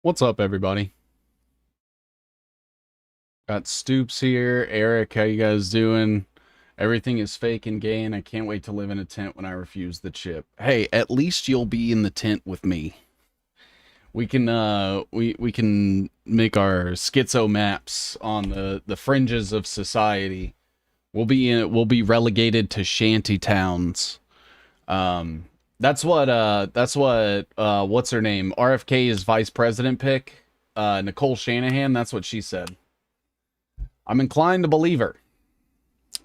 What's up, everybody? Got Stoops here. Eric, how you guys doing? Everything is fake and gay, and I can't wait to live in a tent when I refuse the chip. Hey, at least you'll be in the tent with me. We can we can make our schizo maps on the fringes of society. We'll be relegated to shanty towns. Um that's what what's her name? RFK's vice president pick. Nicole Shanahan, that's what she said. I'm inclined to believe her.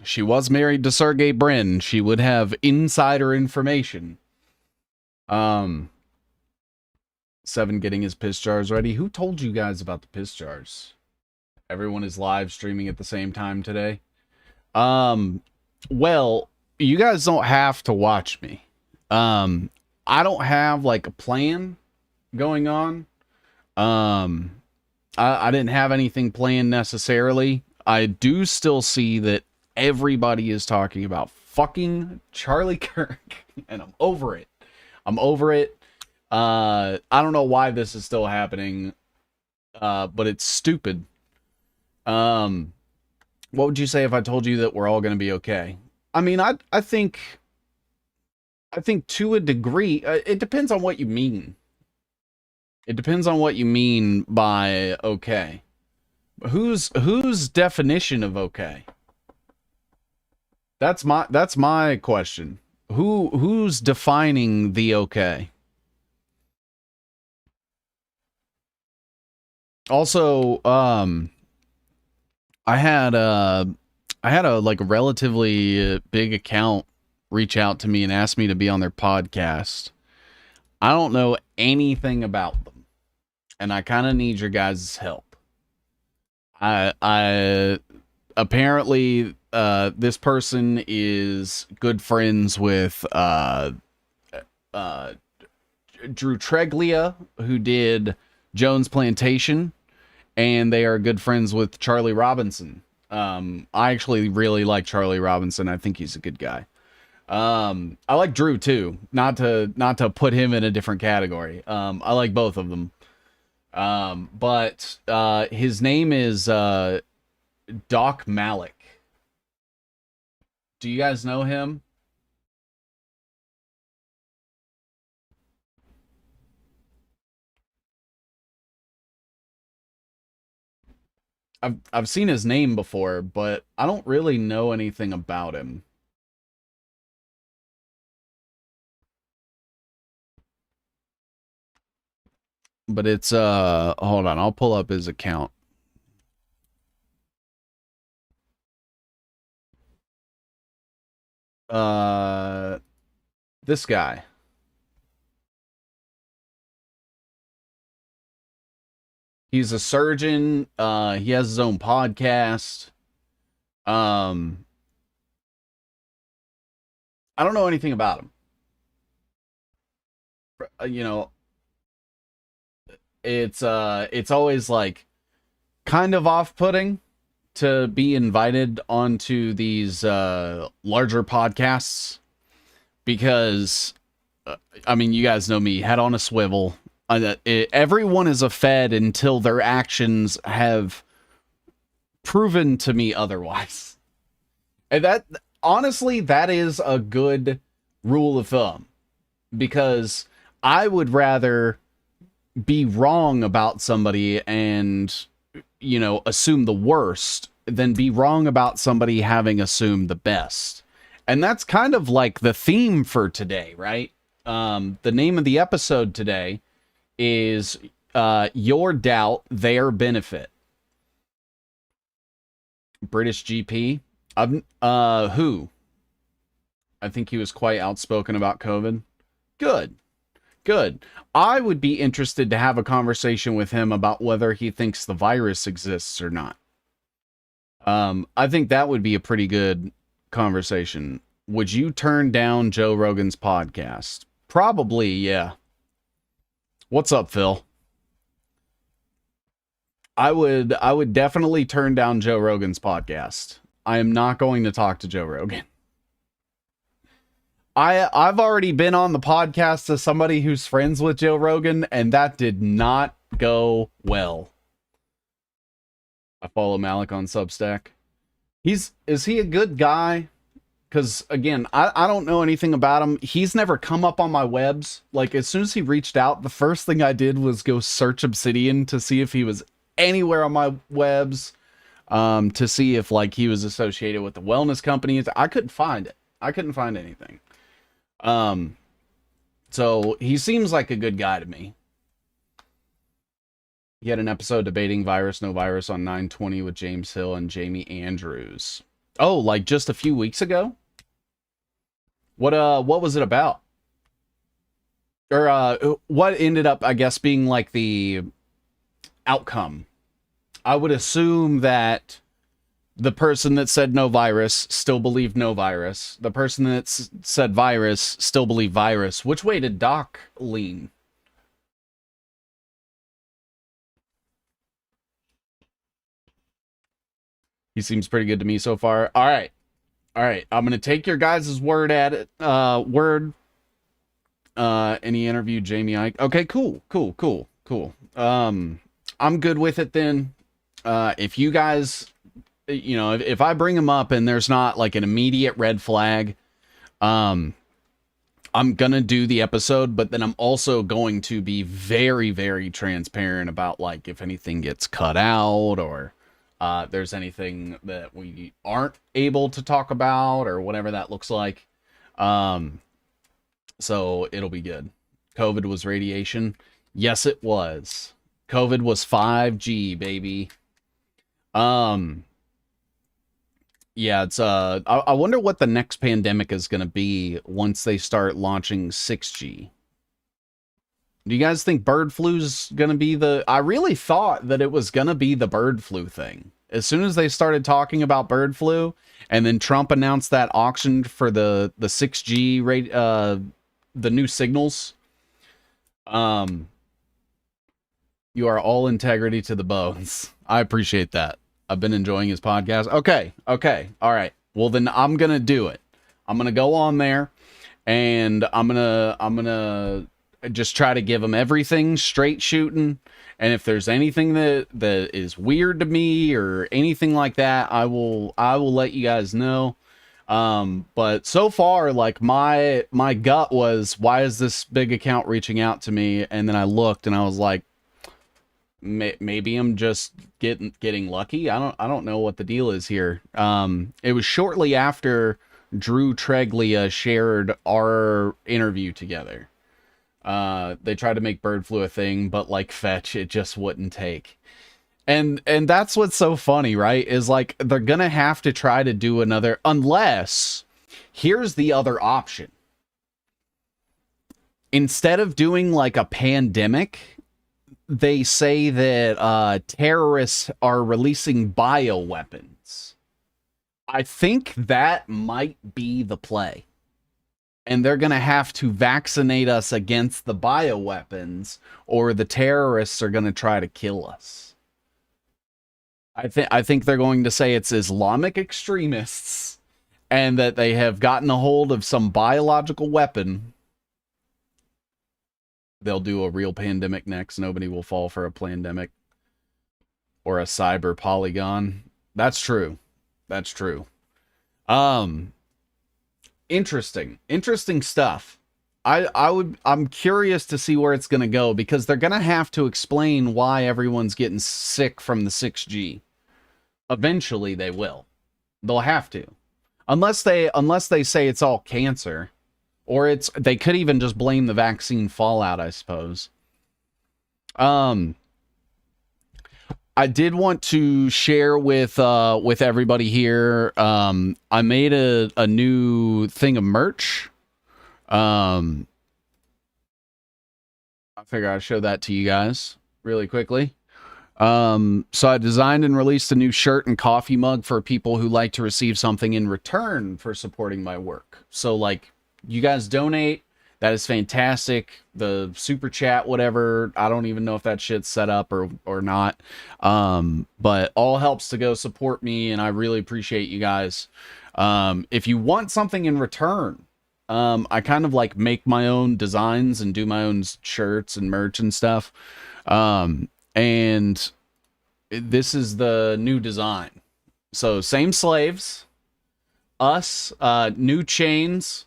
She was married to Sergey Brin. She would have insider information. Um, Seven getting his piss jars ready. Who told you guys about the piss jars? Everyone is live streaming at the same time today. Um, well, you guys don't have to watch me. I don't have like a plan going on. Um, I didn't have anything planned necessarily. I do still see that everybody is talking about fucking Charlie Kirk, and I'm over it. I'm over it. I don't know why this is still happening, but it's stupid. Um, what would you say if I told you that we're all going to be okay? I mean, I think to a degree, it depends on what you mean. It depends on what you mean by okay. Whose definition of okay? That's my question. Who's defining the okay? Also, I had I had a like a relatively big account reach out to me and ask me to be on their podcast. I don't know anything about them, and I kind of need your guys' help. I apparently this person is good friends with uh Drew Treglia, who did Jones Plantation, and they are good friends with Charlie Robinson. I actually really like Charlie Robinson. I think he's a good guy. I like Drew too. Not to put him in a different category. I like both of them. But his name is Doc Malik. Do you guys know him? I've seen his name before, but I don't really know anything about him. But it's hold on, I'll pull up his account. Uh this guy. He's a surgeon. He has his own podcast. Um I don't know anything about him. You know, it's always like kind of off-putting to be invited onto these larger podcasts because I mean, you guys know me, head on a swivel. Everyone is a fed until their actions have proven to me otherwise. And that, honestly, that is a good rule of thumb because I would rather be wrong about somebody and, you know, assume the worst than be wrong about somebody having assumed the best. And that's kind of like the theme for today, right? The name of the episode today is Your Doubt, Their Benefit. British GP. Who? I think he was quite outspoken about COVID. Good. Good. I would be interested to have a conversation with him about whether he thinks the virus exists or not. I think that would be a pretty good conversation. Would you turn down Joe Rogan's podcast? Probably, yeah. What's up, Phil? I would definitely turn down Joe Rogan's podcast. I am not going to talk to Joe Rogan. I've already been on the podcast as somebody who's friends with Joe Rogan, and that did not go well. I follow Malik on Substack. Is he a good guy? Because again, I don't know anything about him. He's never come up on my webs. Like as soon as he reached out, the first thing I did was go search Obsidian to see if he was anywhere on my webs. To see if like he was associated with the wellness companies. I couldn't find it. I couldn't find anything. Um, so he seems like a good guy to me. He had an episode debating virus, no virus on 920 with James Hill and Jamie Andrews. Oh, like just a few weeks ago? What was it about? Or what ended up, I guess, being like the outcome? I would assume that The person that said no virus still believed no virus. The person that said virus still believed virus. Which way did Doc lean? He seems pretty good to me so far. All right. All right. I'm going to take your guys' word at it. And he interviewed Jamie Ike. Okay, cool. I'm good with it then. If you guys, if I bring him up and there's not like an immediate red flag, I'm gonna do the episode, but then I'm also going to be very, very transparent about like if anything gets cut out or there's anything that we aren't able to talk about or whatever that looks like. So it'll be good. COVID was radiation. Yes, it was. COVID was 5G, baby. Yeah, it's I wonder what the next pandemic is going to be once they start launching 6G. Do you guys think bird flu's going to be I really thought that it was going to be the bird flu thing. As soon as they started talking about bird flu and then Trump announced that auction for the 6G rate the new signals, you are all integrity to the bones. I appreciate that. I've been enjoying his podcast. Okay. All right. Well, then I'm going to do it. I'm going to go on there and I'm going to just try to give him everything straight shooting. And if there's anything that is weird to me or anything like that, I will let you guys know. But so far, like my gut was, why is this big account reaching out to me? And then I looked and I was like, maybe I'm just getting lucky. I don't know what the deal is here. It was shortly after Drew Treglia shared our interview together. They tried to make bird flu a thing, but like Fetch, it just wouldn't take. And that's what's so funny, right? Is like they're gonna have to try to do another, unless here's the other option. Instead of doing like a pandemic, they say that terrorists are releasing bioweapons. I think that might be the play. And they're going to have to vaccinate us against the bioweapons, or the terrorists are going to try to kill us. I think they're going to say it's Islamic extremists and that they have gotten a hold of some biological weapon. They'll do a real pandemic next. Nobody will fall for a pandemic or a cyber polygon. That's true. That's true. Interesting stuff. I'm curious to see where it's going to go, because they're going to have to explain why everyone's getting sick from the 6G. Eventually they will. They'll have to. Unless they say it's all cancer. Or they could even just blame the vaccine fallout, I suppose. I did want to share with everybody here. I made a new thing of merch. I figure I'd show that to you guys really quickly. So I designed and released a new shirt and coffee mug for people who like to receive something in return for supporting my work. So like, you guys donate, that is fantastic. The super chat, whatever, I don't even know if that shit's set up or not. But all helps to go support me, and I really appreciate you guys. If you want something in return, I kind of like make my own designs and do my own shirts and merch and stuff. And this is the new design. So same slaves, us, new chains,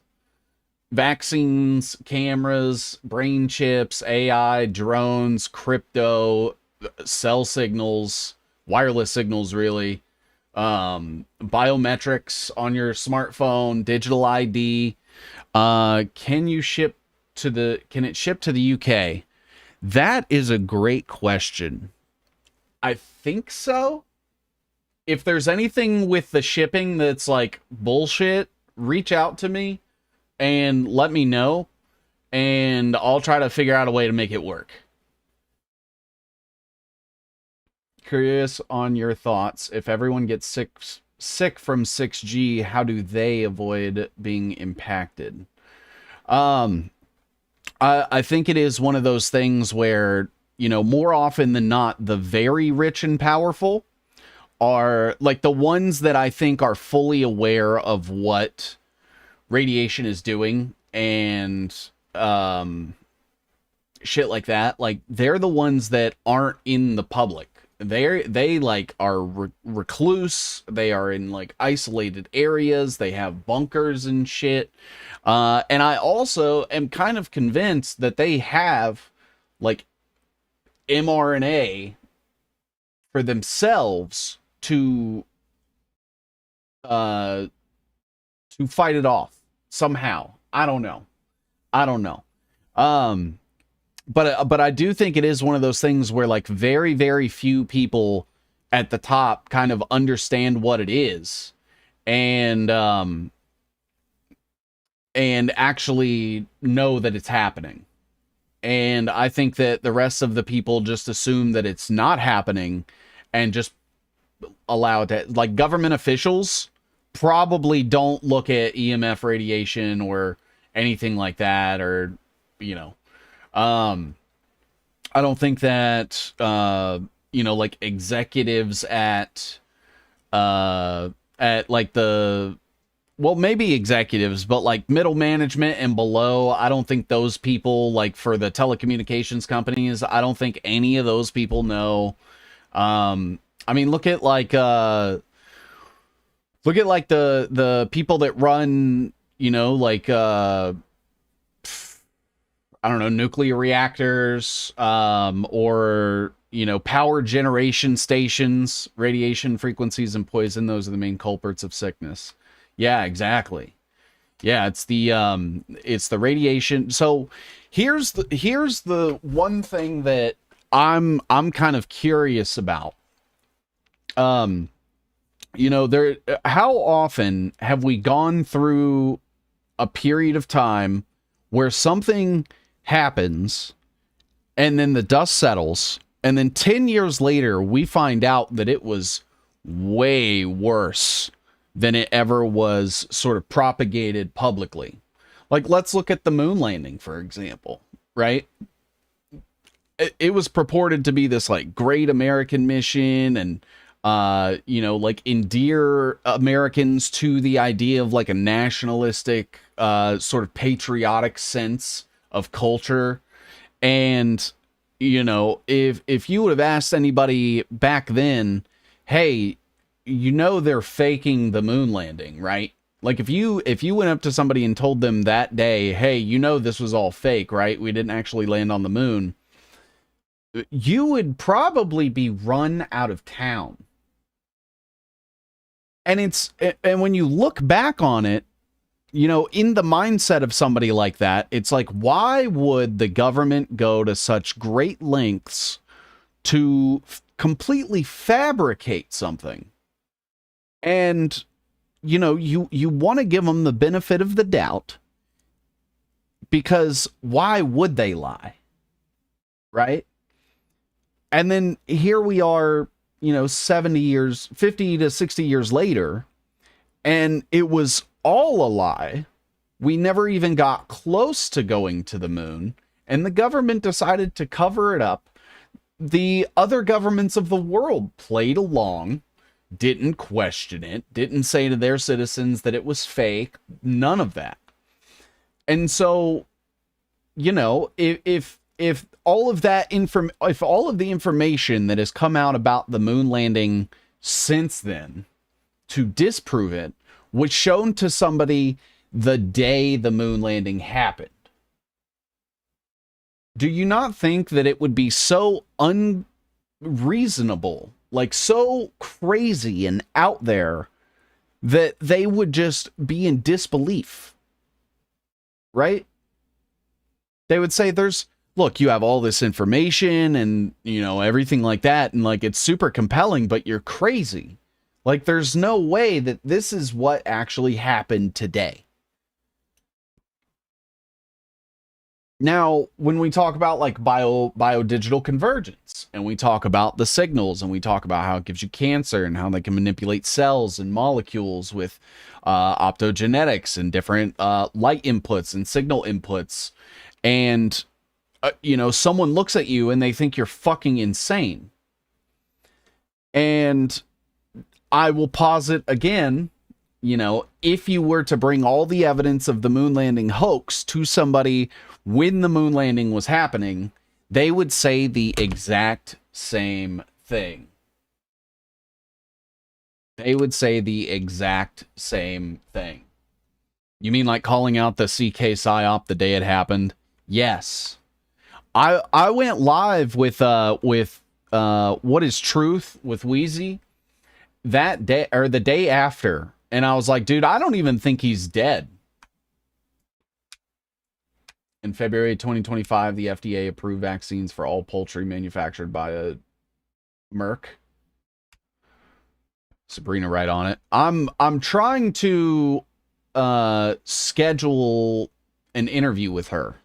vaccines, cameras, brain chips, AI, drones, crypto, cell signals, wireless signals, really, biometrics on your smartphone, digital ID. Can it ship to the UK? That is a great question. I think so. If there's anything with the shipping that's like bullshit, reach out to me and let me know, and I'll try to figure out a way to make it work. curious on your thoughts. If everyone gets sick from 6G, how do they avoid being impacted? Um, I think it is one of those things where, you know, more often than not, the very rich and powerful are like the ones that I think are fully aware of what radiation is doing and shit like that. Like they're the ones that aren't in the public. They like are recluse. They are in like isolated areas. They have bunkers and shit. And I also am kind of convinced that they have like mRNA for themselves uh to fight it off somehow. I don't know. I don't know. Um but I do think it is one of those things where like very very few people at the top kind of understand what it is and actually know that it's happening. And I think that the rest of the people just assume that it's not happening and just allow it to, like government officials probably don't look at EMF radiation or anything like that, or, you know, I don't think that, you know, like executives at like the, well, maybe executives, but like middle management and below, I don't think those people, like for the telecommunications companies, I don't think any of those people know. I mean, look at like the people that run, you know, like I don't know, nuclear reactors, or, you know, power generation stations. Radiation frequencies and poison, those are the main culprits of sickness. Yeah, exactly. Yeah, it's the radiation. So here's the one thing that I'm kind of curious about. Um, you know, there, how often have we gone through a period of time where something happens and then the dust settles and then 10 years later we find out that it was way worse than it ever was sort of propagated publicly? Like, let's look at the moon landing, for example, right? It was purported to be this like great American mission and you know, like endear Americans to the idea of like a nationalistic sort of patriotic sense of culture. And you know, if you would have asked anybody back then, hey, you know, they're faking the moon landing, right? Like if you went up to somebody and told them that day, hey, you know, this was all fake, right? We didn't actually land on the moon. You would probably be run out of town. And when you look back on it, you know, in the mindset of somebody like that, it's like, why would the government go to such great lengths to completely fabricate something? And, you know, you want to give them the benefit of the doubt, because why would they lie? Right? And then here we are, you know, 70 years, 50 to 60 years later, and it was all a lie. We never even got close to going to the moon, and the government decided to cover it up. The other governments of the world played along, didn't question it, didn't say to their citizens that it was fake, none of that. And so, you know, if all of that if all of the information that has come out about the moon landing since then to disprove it was shown to somebody the day the moon landing happened, do you not think that it would be so unreasonable, like so crazy and out there, that they would just be in disbelief? Right? They would say, look, you have all this information and, you know, everything like that, and like it's super compelling, but you're crazy. Like, there's no way that this is what actually happened today. Now, when we talk about like biodigital convergence, and we talk about the signals, and we talk about how it gives you cancer, and how they can manipulate cells and molecules with optogenetics and different light inputs and signal inputs, and someone looks at you and they think you're fucking insane. And I will posit again, if you were to bring all the evidence of the moon landing hoax to somebody when the moon landing was happening, they would say the exact same thing. They would say the exact same thing. You mean like calling out the CK PSYOP the day it happened? Yes. I went live with What is Truth with Wheezy that day, or the day after, and I was like, dude, I don't even think he's dead. In February 2025, the FDA approved vaccines for all poultry manufactured by a Merck. Sabrina, right on it. I'm trying to schedule an interview with her.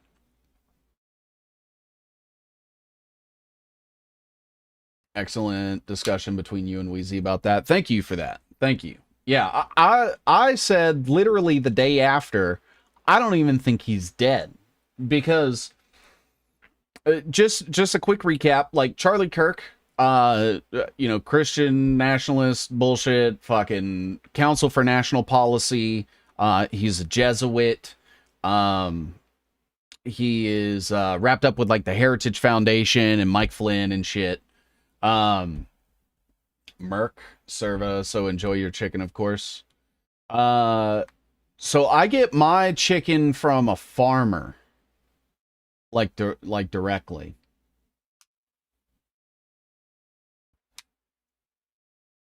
Excellent discussion between you and Wheezy about that. Thank you for that. Thank you. Yeah, I said literally the day after, I don't even think he's dead, because just a quick recap, like Charlie Kirk, Christian nationalist bullshit, fucking Council for National Policy. He's a Jesuit. He is wrapped up with like the Heritage Foundation and Mike Flynn and shit. Merck Serva, so enjoy your chicken, of course. So I get my chicken from a farmer, like directly.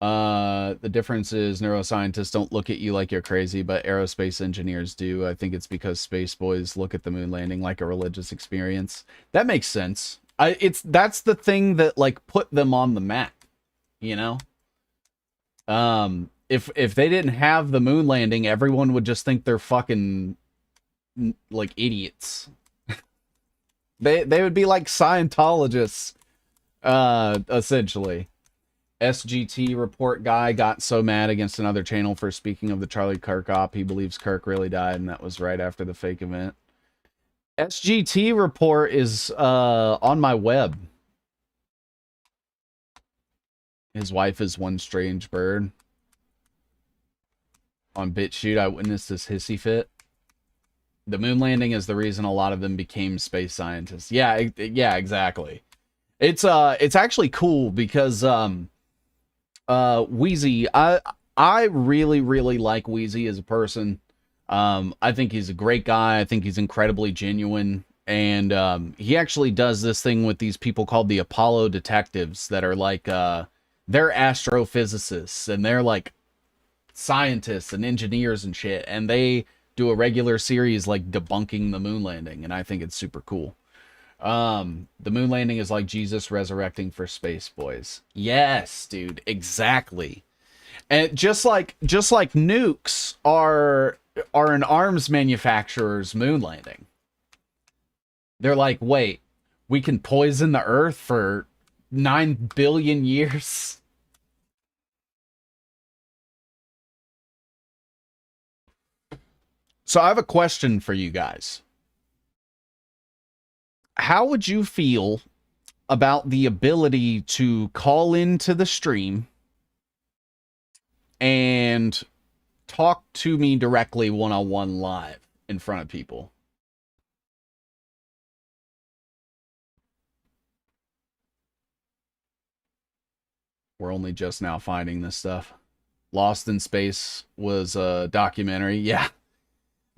The difference is neuroscientists don't look at you like you're crazy, but aerospace engineers do. I think it's because space boys look at the moon landing like a religious experience. That makes sense. That's the thing that like put them on the map, if they didn't have the moon landing, everyone would just think they're fucking like idiots. They would be like Scientologists, essentially. SGT report guy got so mad against another channel for speaking of the Charlie Kirk op. He believes Kirk really died, and that was right after the fake event. SGT report is on my web. His wife is one strange bird. On BitChute, I witnessed this hissy fit. The moon landing is the reason a lot of them became space scientists. Yeah, exactly. It's actually cool because Wheezy, I really, really like Wheezy as a person. I think he's a great guy. I think he's incredibly genuine. And he actually does this thing with these people called the Apollo detectives that are like, they're astrophysicists and they're like scientists and engineers and shit. And they do a regular series like debunking the moon landing. And I think it's super cool. The moon landing is like Jesus resurrecting for space boys. Yes, dude, exactly. And just like nukes are an arms manufacturer's moon landing. They're like, wait, we can poison the earth for 9 billion years. So I have a question for you guys. How would you feel about the ability to call into the stream and talk to me directly one-on-one live in front of people? We're only just now finding this stuff. Lost in Space was a documentary. Yeah.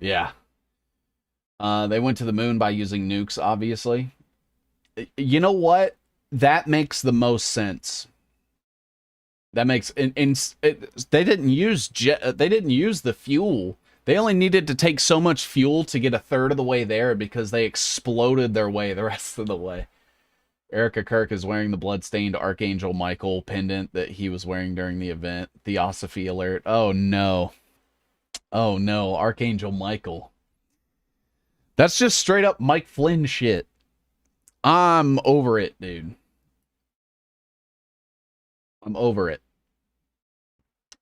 Yeah. They went to the moon by using nukes, obviously. You know what? That makes the most sense. That makes they didn't use the fuel. They only needed to take so much fuel to get a third of the way there because they exploded their way the rest of the way. Erica Kirk is wearing the bloodstained Archangel Michael pendant that he was wearing during the event. Theosophy alert. Oh no. Oh no, Archangel Michael. That's just straight up Mike Flynn shit. I'm over it, dude. I'm over it.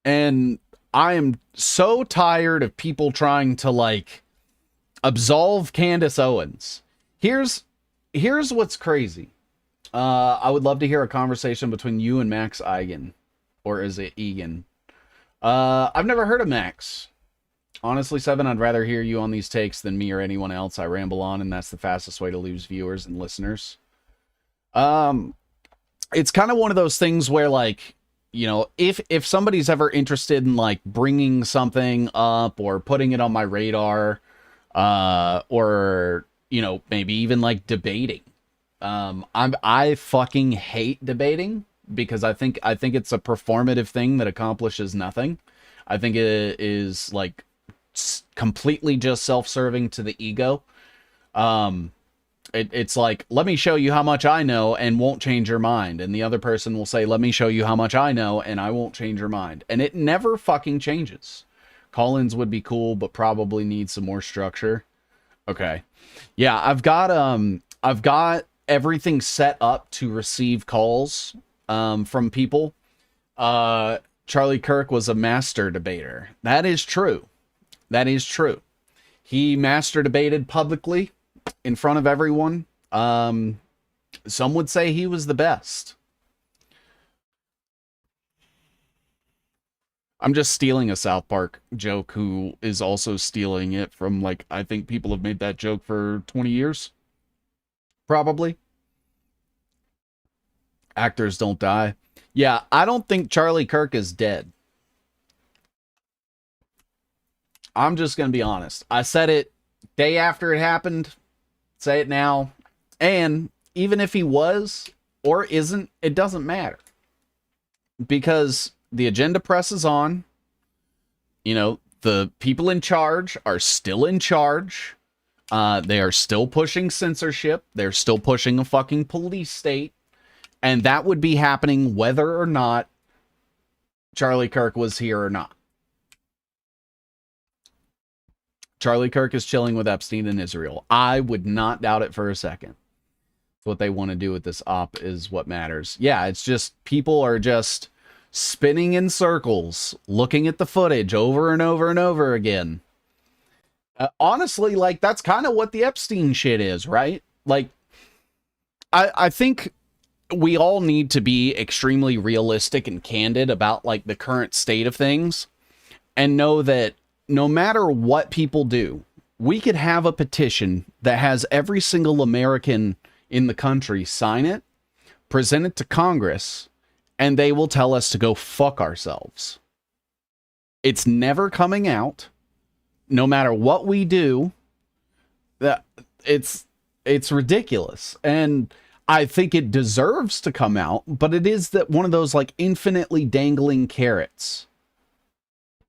And I am so tired of people trying to, like, absolve Candace Owens. Here's what's crazy. I would love to hear a conversation between you and Max Eigen. Or is it Egan? I've never heard of Max. Honestly, Seven, I'd rather hear you on these takes than me or anyone else. I ramble on, and that's the fastest way to lose viewers and listeners. It's kind of one of those things where, like, you know, if somebody's ever interested in, like, bringing something up or putting it on my radar, or, you know, maybe even, like, debating. I fucking hate debating because I think it's a performative thing that accomplishes nothing. I think it is, like, completely just self-serving to the ego. It's like, let me show you how much I know and won't change your mind. And the other person will say, let me show you how much I know and I won't change your mind. And it never fucking changes. Call-ins would be cool, but probably need some more structure. Okay. Yeah, I've got everything set up to receive calls from people. Charlie Kirk was a master debater. That is true. That is true. He master debated publicly in front of everyone. Some would say he was the best. I'm just stealing a South Park joke who is also stealing it from, like, I think people have made that joke for 20 years. Probably. Actors don't die. Yeah, I don't think Charlie Kirk is dead. I'm just going to be honest. I said it day after it happened. Say it now. And even if he was or isn't, it doesn't matter. Because the agenda presses on. You know, the people in charge are still in charge. They are still pushing censorship. They're still pushing a fucking police state. And that would be happening whether or not Charlie Kirk was here or not. Charlie Kirk is chilling with Epstein in Israel. I would not doubt it for a second. What they want to do with this op is what matters. Yeah, it's just people are just spinning in circles, looking at the footage over and over and over again. Honestly, like, that's kind of what the Epstein shit is, right? Like, I think we all need to be extremely realistic and candid about, like, the current state of things and know that no matter what people do, we could have a petition that has every single American in the country sign it, present it to Congress, and they will tell us to go fuck ourselves. It's never coming out. No matter what we do, that it's ridiculous. And I think it deserves to come out, but it is that one of those, like, infinitely dangling carrots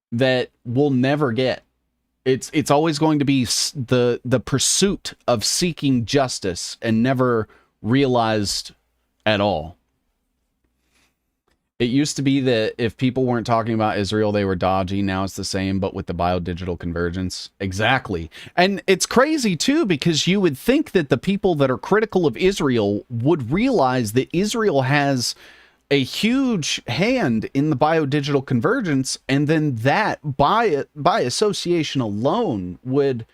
that we'll never get. It's always going to be the pursuit of seeking justice and never realized at all. It used to be that if people weren't talking about Israel, they were dodgy. Now it's the same, but with the biodigital convergence. Exactly. And it's crazy, too, because you would think that the people that are critical of Israel would realize that Israel has a huge hand in the biodigital convergence, and then that, by association alone, would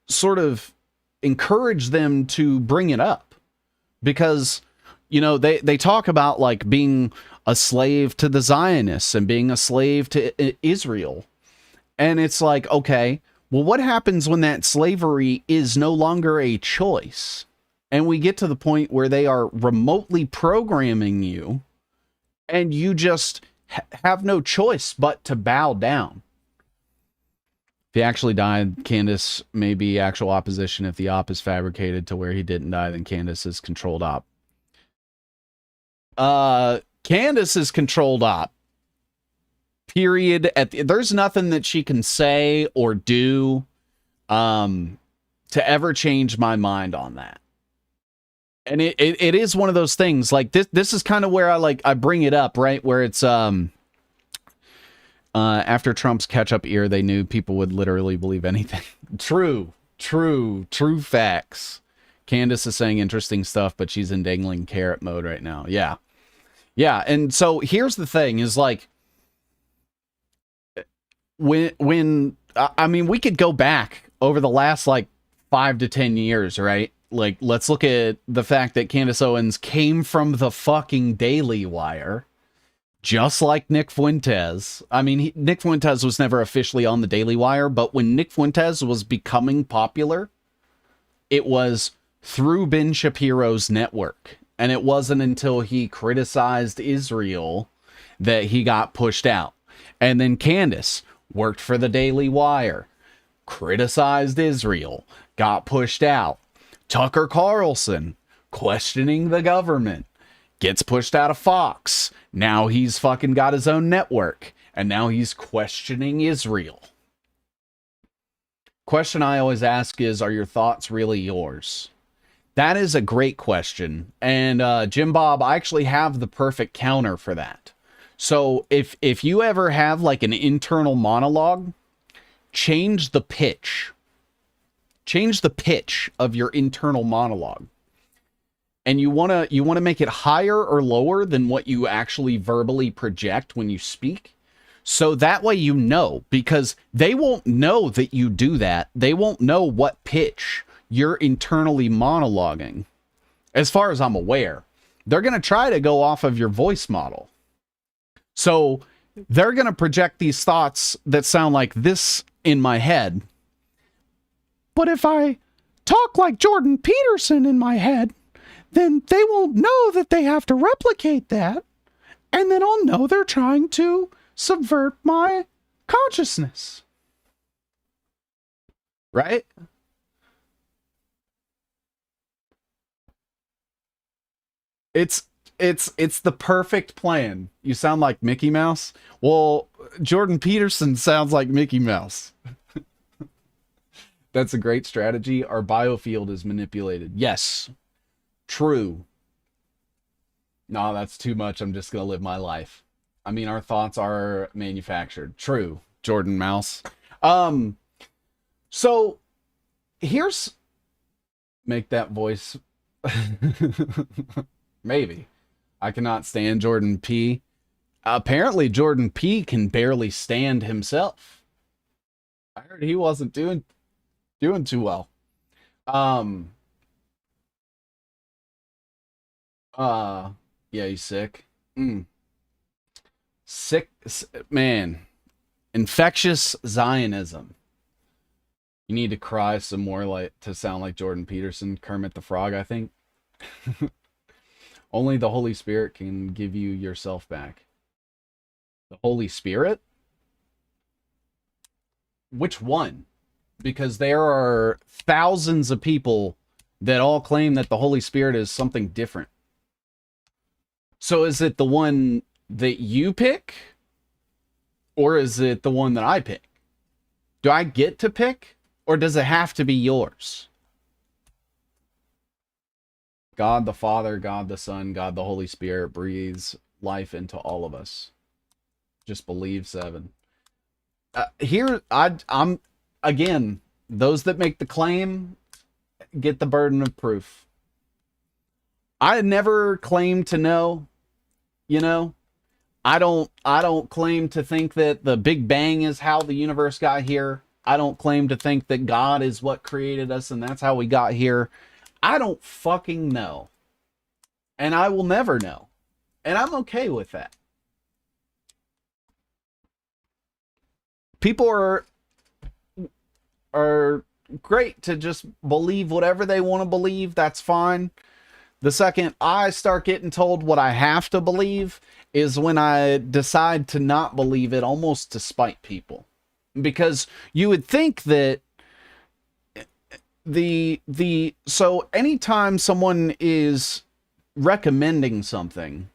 sort of encourage them to bring it up. Because, you know, they talk about, like, being a slave to the Zionists and being a slave to Israel. And it's like, okay, well, what happens when that slavery is no longer a choice? And we get to the point where they are remotely programming you, and you just have no choice but to bow down. If he actually died, Candace may be actual opposition. If the op is fabricated to where he didn't die, then Candace is controlled op. Candace is controlled op. Period. There's nothing that she can say or do to ever change my mind on that. And it is one of those things, like, this is kind of where I bring it up, right? Where it's after Trump's catch-up year, they knew people would literally believe anything. True. True facts. Candace is saying interesting stuff, but she's in dangling carrot mode right now. Yeah. Yeah, and so here's the thing is like when I mean we could go back over the last like 5 to 10 years, right? Like let's look at the fact that Candace Owens came from the fucking Daily Wire, just like Nick Fuentes. I mean, Nick Fuentes was never officially on the Daily Wire, but when Nick Fuentes was becoming popular, it was through Ben Shapiro's network. And it wasn't until he criticized Israel that he got pushed out. And then Candace worked for the Daily Wire, criticized Israel, got pushed out. Tucker Carlson, questioning the government, gets pushed out of Fox. Now he's fucking got his own network. And now he's questioning Israel. Question I always ask is, are your thoughts really yours? That is a great question. And Jim Bob, I actually have the perfect counter for that. So if you ever have like an internal monologue, change the pitch. Change the pitch of your internal monologue. And you want to make it higher or lower than what you actually verbally project when you speak. So that way you know, because they won't know that you do that. They won't know what pitch you're internally monologuing. As far as I'm aware, they're going to try to go off of your voice model. So they're going to project these thoughts that sound like this in my head. But if I talk like Jordan Peterson in my head, then they won't know that they have to replicate that. And then I'll know they're trying to subvert my consciousness. Right? It's the perfect plan. You sound like Mickey Mouse. Well, Jordan Peterson sounds like Mickey Mouse. That's a great strategy. Our biofield is manipulated. Yes. True. No, that's too much. I'm just going to live my life. I mean, our thoughts are manufactured. True, Jordan Mouse. So here's make that voice. Maybe. I cannot stand Jordan P. Apparently Jordan P can barely stand himself. I heard he wasn't doing too well. Yeah, he's sick. Sick, man. Infectious Zionism. You need to cry some more like to sound like Jordan Peterson, Kermit the Frog, I think. Only the Holy Spirit can give you yourself back. The Holy Spirit? Which one? Because there are thousands of people that all claim that the Holy Spirit is something different. So is it the one that you pick? Or is it the one that I pick? Do I get to pick? Or does it have to be yours? God the Father, God the Son, God the Holy Spirit breathes life into all of us. Just believe 7. Here, I'm again, those that make the claim get the burden of proof. I never claim to know, you know. I don't claim to think that the Big Bang is how the universe got here. I don't claim to think that God is what created us and that's how we got here. I don't fucking know. And I will never know. And I'm okay with that. People are great to just believe whatever they want to believe. That's fine. The second I start getting told what I have to believe is when I decide to not believe it, almost to spite people. Because you would think that so anytime someone is recommending something,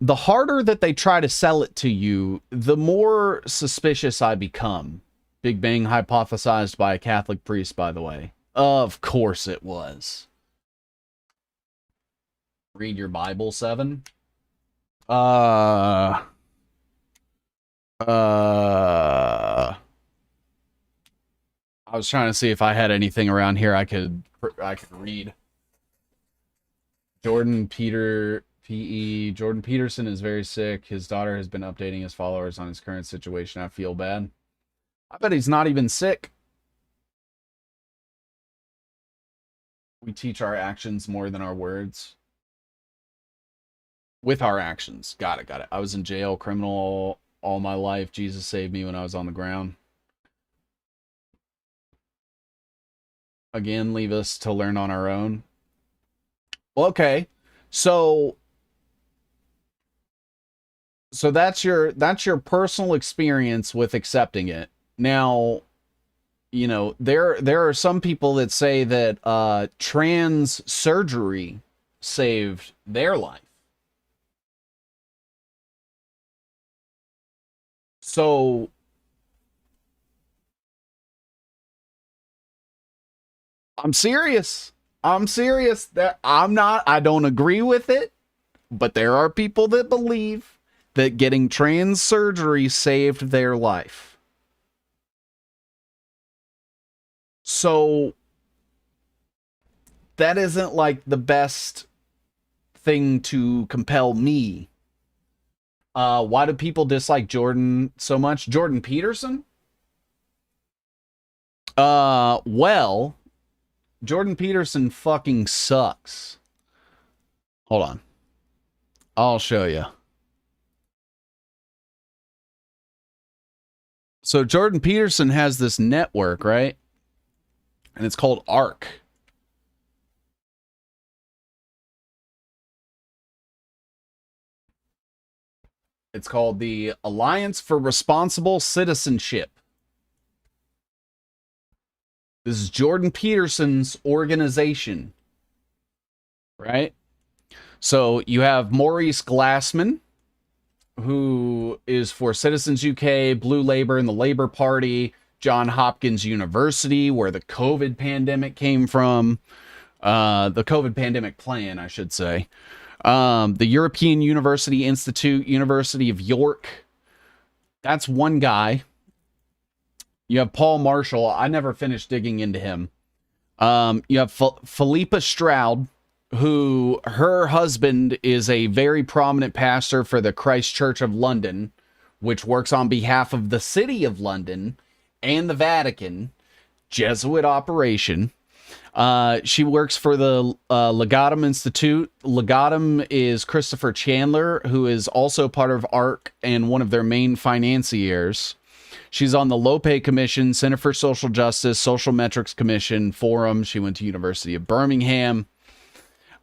the harder that they try to sell it to you, the more suspicious I become. Big Bang hypothesized by a Catholic priest, by the way. Of course it was. Read your Bible, 7. I was trying to see if I had anything around here I could read. Jordan Peter PE Jordan Peterson is very sick. His daughter has been updating his followers on his current situation. I feel bad. I bet he's not even sick. We teach our actions more than our words. With our actions. Got it, got it. I was in jail, criminal all my life. Jesus saved me when I was on the ground. Again, leave us to learn on our own. Well, okay. So that's your personal experience with accepting it. Now, you know, there are some people that say that trans surgery saved their life. So I'm serious. I'm serious. That I don't agree with it, but there are people that believe that getting trans surgery saved their life. So that isn't like the best thing to compel me. Why do people dislike Jordan so much? Jordan Peterson? Well, Jordan Peterson fucking sucks. Hold on. I'll show you. So Jordan Peterson has this network, right? And it's called ARC. It's called the Alliance for Responsible Citizenship. This is Jordan Peterson's organization, right? So you have Maurice Glassman, who is for Citizens UK, Blue Labour, and the Labour Party, Johns Hopkins University, where the COVID pandemic came from, the COVID pandemic plan, I should say. The European University Institute, University of York. That's one guy. You have Paul Marshall. I never finished digging into him. You have Philippa Stroud, who her husband is a very prominent pastor for the Christ Church of London, which works on behalf of the City of London and the Vatican, Jesuit operation. She works for the Legatum Institute. Legatum is Christopher Chandler, who is also part of ARC and one of their main financiers. She's on the Lope Commission, Center for Social Justice, Social Metrics Commission, Forum. She went to University of Birmingham.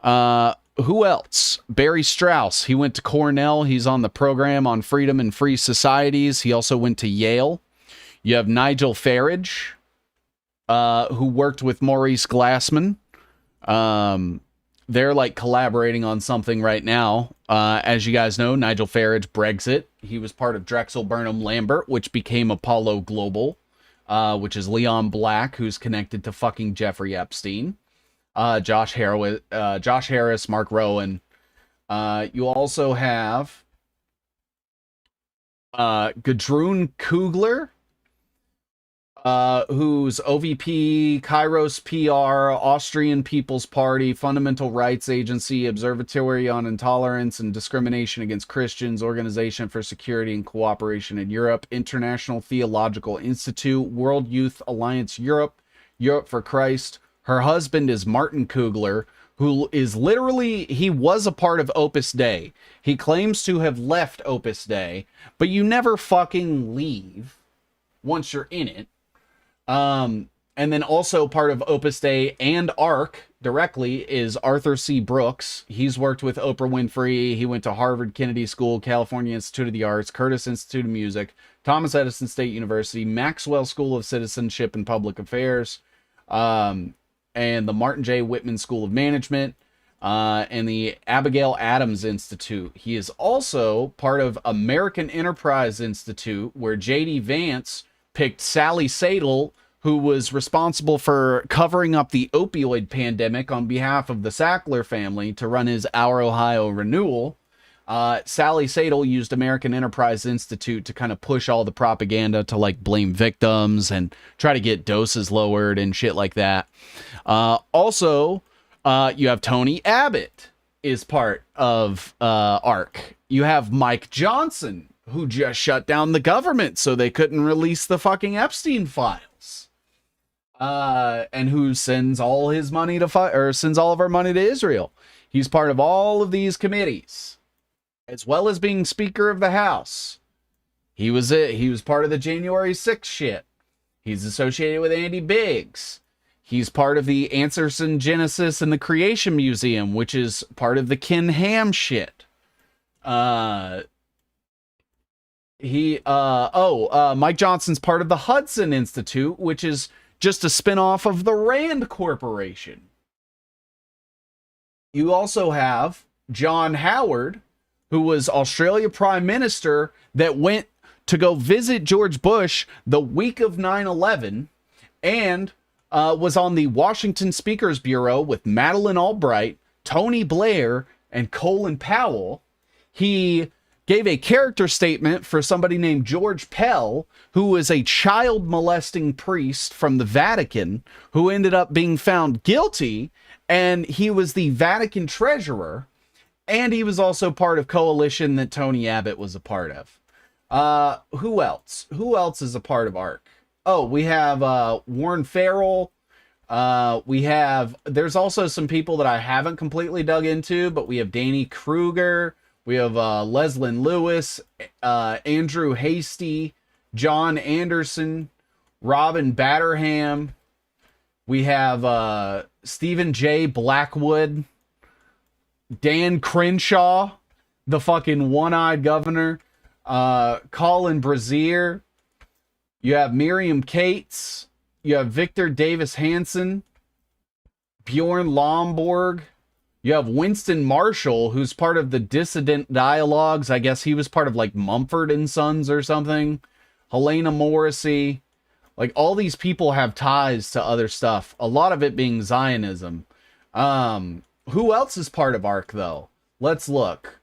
Who else? Barry Strauss. He went to Cornell. He's on the program on freedom and free societies. He also went to Yale. You have Nigel Farage, who worked with Maurice Glassman. They're like collaborating on something right now. As you guys know, Nigel Farage, Brexit. He was part of Drexel Burnham Lambert, which became Apollo Global, which is Leon Black, who's connected to fucking Jeffrey Epstein. Josh Harris, Mark Rowan. You also have Gudrun Kugler, who's OVP, Kairos PR, Austrian People's Party, Fundamental Rights Agency, Observatory on Intolerance and Discrimination Against Christians, Organization for Security and Cooperation in Europe, International Theological Institute, World Youth Alliance Europe, Europe for Christ. Her husband is Martin Kugler, who is literally, he was a part of Opus Dei. He claims to have left Opus Dei, but you never fucking leave once you're in it. And then also part of Opus Dei and ARC directly is Arthur C. Brooks. He's worked with Oprah Winfrey. He went to Harvard Kennedy School, California Institute of the Arts, Curtis Institute of Music, Thomas Edison State University, Maxwell School of Citizenship and Public Affairs, and the Martin J. Whitman School of Management, and the Abigail Adams Institute. He is also part of American Enterprise Institute, where J.D. Vance picked Sally Sadel, who was responsible for covering up the opioid pandemic on behalf of the Sackler family, to run his Our Ohio Renewal. Sally Sadel used American Enterprise Institute to kind of push all the propaganda to like blame victims and try to get doses lowered and shit like that. Also, you have Tony Abbott is part of ARC. You have Mike Johnson, who just shut down the government so they couldn't release the fucking Epstein files. And who sends all his money to sends all of our money to Israel. He's part of all of these committees, as well as being Speaker of the House. He was part of the January 6th shit. He's associated with Andy Biggs. He's part of the Anderson Genesis and the Creation Museum, which is part of the Ken Ham shit. Mike Johnson's part of the Hudson Institute, which is just a spinoff of the Rand Corporation. You also have John Howard, who was Australia Prime Minister that went to go visit George Bush the week of 9/11 and was on the Washington Speakers Bureau with Madeleine Albright, Tony Blair, and Colin Powell. He gave a character statement for somebody named George Pell, who was a child molesting priest from the Vatican, who ended up being found guilty, and he was the Vatican treasurer, and he was also part of coalition that Tony Abbott was a part of. Who else? Who else is a part of ARC? Oh, we have Warren Farrell. There's also some people that I haven't completely dug into, but we have Danny Kruger. We have Leslyn Lewis, Andrew Hastie, John Anderson, Robin Batterham. We have Stephen J. Blackwood, Dan Crenshaw, the fucking one-eyed governor, Colin Brazier. You have Miriam Cates. You have Victor Davis Hanson, Bjorn Lomborg. You have Winston Marshall, who's part of the Dissident Dialogues. I guess he was part of like Mumford and Sons or something. Helena Morrissey. Like, all these people have ties to other stuff. A lot of it being Zionism. Who else is part of ARC, though? Let's look.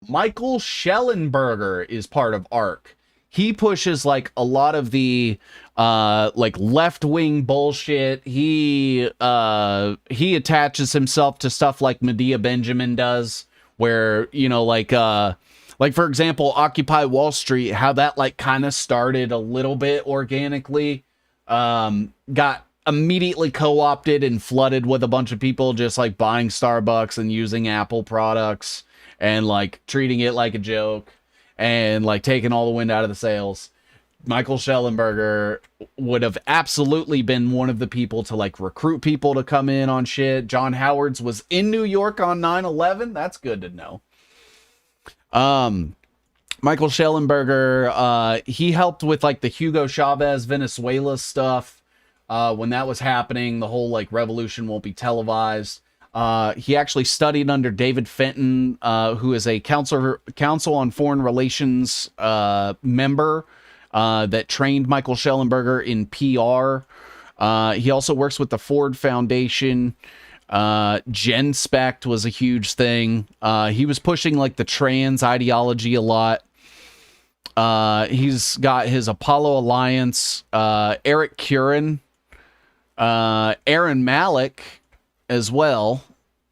Michael Schellenberger is part of ARC. He pushes like a lot of the like left-wing bullshit. He attaches himself to stuff like Medea Benjamin does, where, you know, like for example, Occupy Wall Street, how that like kind of started a little bit organically, got immediately co-opted and flooded with a bunch of people just like buying Starbucks and using Apple products and like treating it like a joke and like taking all the wind out of the sails. Michael Schellenberger would have absolutely been one of the people to like recruit people to come in on shit. John Howard's was in New York on 9/11. That's good to know. Michael Schellenberger, he helped with like the Hugo Chavez Venezuela stuff. When that was happening, the whole like revolution won't be televised. He actually studied under David Fenton, who is a Council on Foreign Relations member that trained Michael Schellenberger in PR. He also works with the Ford Foundation. GenSpect was a huge thing. He was pushing like the trans ideology a lot. He's got his Apollo Alliance, Eric Curran, Aaron Malik as well.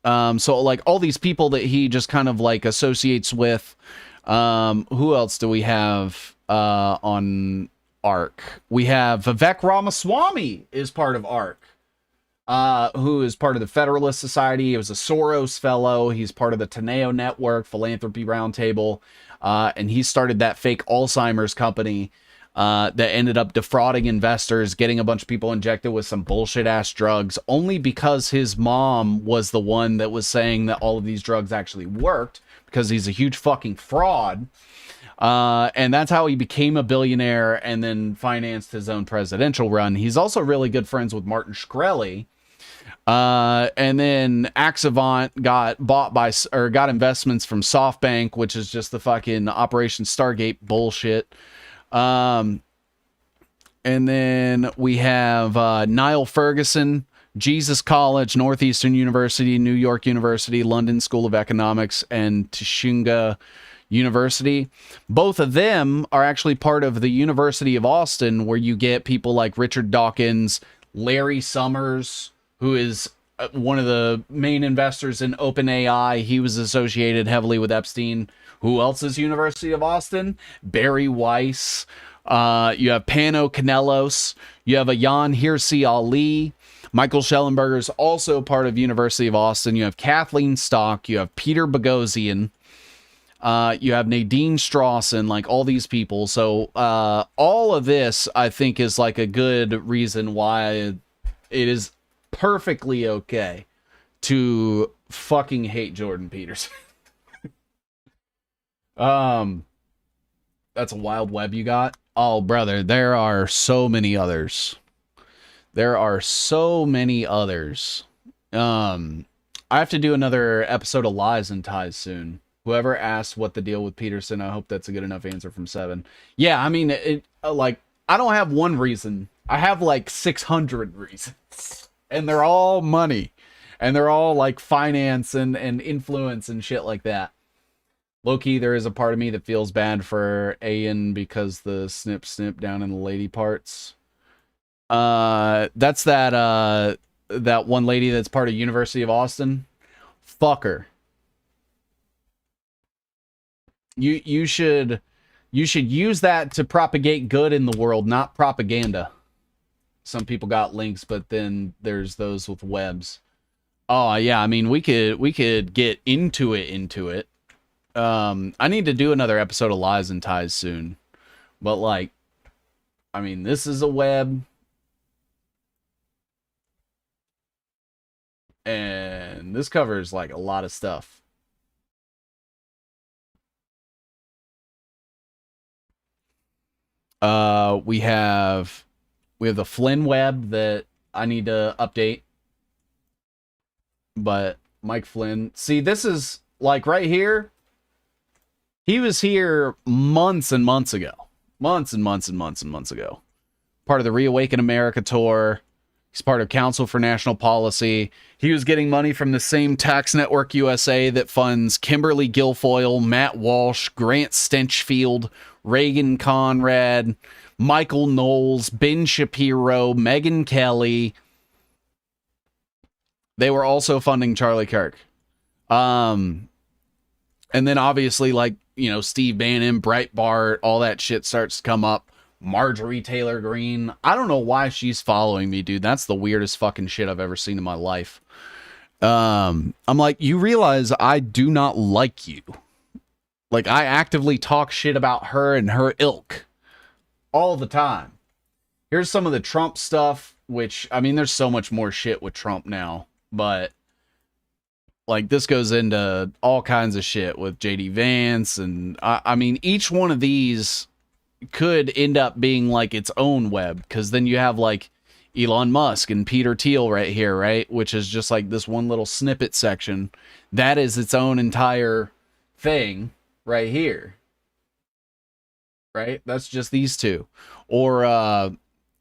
So like all these people that he just kind of like associates with. Who else do we have on ARC? We have Vivek Ramaswamy is part of ARC, who is part of the Federalist Society. He was a Soros fellow. He's part of the Teneo Network, Philanthropy Roundtable, and he started that fake Alzheimer's company that ended up defrauding investors, getting a bunch of people injected with some bullshit ass drugs, only because his mom was the one that was saying that all of these drugs actually worked, because he's a huge fucking fraud. And that's how he became a billionaire and then financed his own presidential run. He's also really good friends with Martin Shkreli. And then Axavant got bought by, or got investments from SoftBank, which is just the fucking Operation Stargate bullshit. And then we have Niall Ferguson, Jesus College, Northeastern University, New York University, London School of Economics, and Tsinghua University. Both of them are actually part of the University of Austin, where you get people like Richard Dawkins, Larry Summers, who is one of the main investors in OpenAI. He was associated heavily with Epstein. Who else is University of Austin? Barry Weiss. You have Pano Canelos. You have Ayaan Hirsi Ali. Michael Schellenberger is also part of University of Austin. You have Kathleen Stock. You have Peter Boghossian. You have Nadine Strawson, like all these people. So all of this, I think, is like a good reason why it is perfectly okay to fucking hate Jordan Peterson. That's a wild web you got. Oh, brother, there are so many others. There are so many others. I have to do another episode of Lies and Ties soon. Whoever asked what the deal with Peterson, I hope that's a good enough answer from Seven. Yeah, I mean, like, I don't have one reason. I have like 600 reasons. And they're all money. And they're all like finance and influence and shit like that. Low-key, there is a part of me that feels bad for Ayan because the snip down in the lady parts. That's that one lady that's part of University of Austin. Fuck her. You should use that to propagate good in the world, not propaganda. Some people got links, but then there's those with webs. Oh yeah, I mean we could get into it. I need to do another episode of Lies and Ties soon. But like, I mean, this is a web. And this covers like a lot of stuff. We have the Flynn web that I need to update. But Mike Flynn, see, this is like right here. He was here months and months ago. Months ago. Part of the Reawaken America tour. He's part of Council for National Policy. He was getting money from the same Tax Network USA that funds Kimberly Guilfoyle, Matt Walsh, Grant Stenchfield, Reagan Conrad, Michael Knowles, Ben Shapiro, Megyn Kelly. They were also funding Charlie Kirk. And then obviously, like, you know, Steve Bannon, Breitbart, all that shit starts to come up. Marjorie Taylor Greene. I don't know why she's following me, dude. That's the weirdest fucking shit I've ever seen in my life. I'm like, you realize I do not like you. Like, I actively talk shit about her and her ilk all the time. Here's some of the Trump stuff, which, I mean, there's so much more shit with Trump now, but like, this goes into all kinds of shit with JD Vance, and I mean, each one of these could end up being like its own web, because then you have like Elon Musk and Peter Thiel right here, right? Which is just like this one little snippet section. That is its own entire thing right here. Right? That's just these two. Or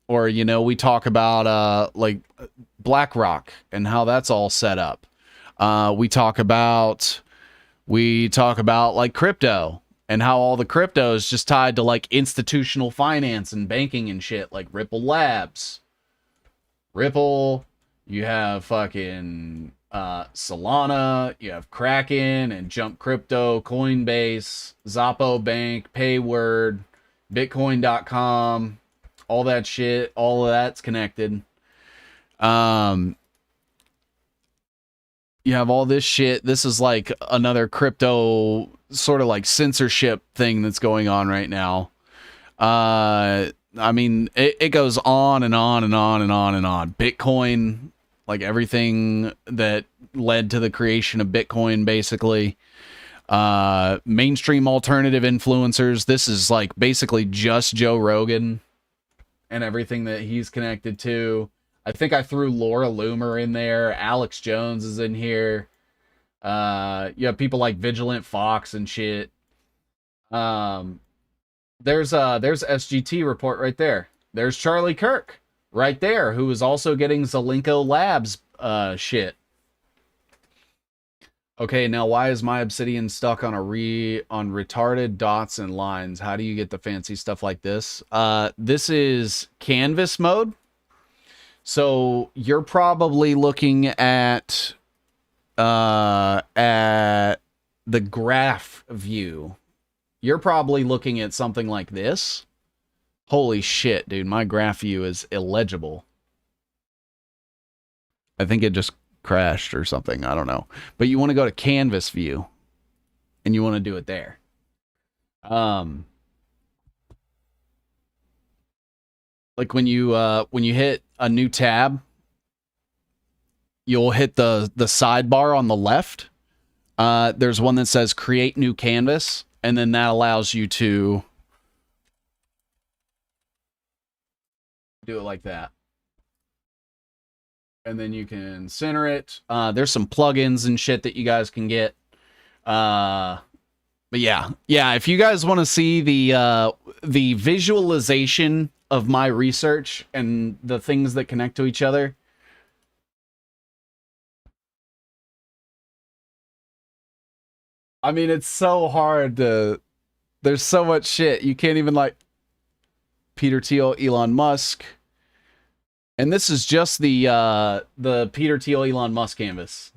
you know, we talk about like BlackRock and how that's all set up. We talk about like crypto and how all the crypto is just tied to like institutional finance and banking and shit, like Ripple Labs. Ripple, you have fucking Solana, you have Kraken and Jump Crypto, Coinbase, Zoppo Bank, Payword, Bitcoin.com, all that shit, all of that's connected. You have all this shit. This is like another crypto sort of like censorship thing that's going on right now. I mean, it goes on and on and on and on and on. Bitcoin, like everything that led to the creation of Bitcoin, basically. Mainstream alternative influencers. This is like basically just Joe Rogan and everything that he's connected to. I think I threw Laura Loomer in there. Alex Jones is in here. You have people like Vigilant Fox and shit. There's SGT report right there. There's Charlie Kirk. right there, who is also getting Zelenko Labs shit. Okay, now why is my Obsidian stuck on on retarded dots and lines? How do you get the fancy stuff like this? This is canvas mode. So you're probably looking at the graph view. You're probably looking at something like this. Holy shit, dude, my graph view is illegible. I think it just crashed or something. I don't know. But you want to go to canvas view and you want to do it there. Like when you hit a new tab, you'll hit the sidebar on the left. There's one that says create new canvas, and then that allows you to do it like that. And then you can center it. There's some plugins and shit that you guys can get. But yeah, if you guys want to see the visualization of my research and the things that connect to each other, I mean, it's so hard to... There's so much shit. You can't even, like... Peter Thiel, Elon Musk. And this is just the Peter Thiel, Elon Musk canvas.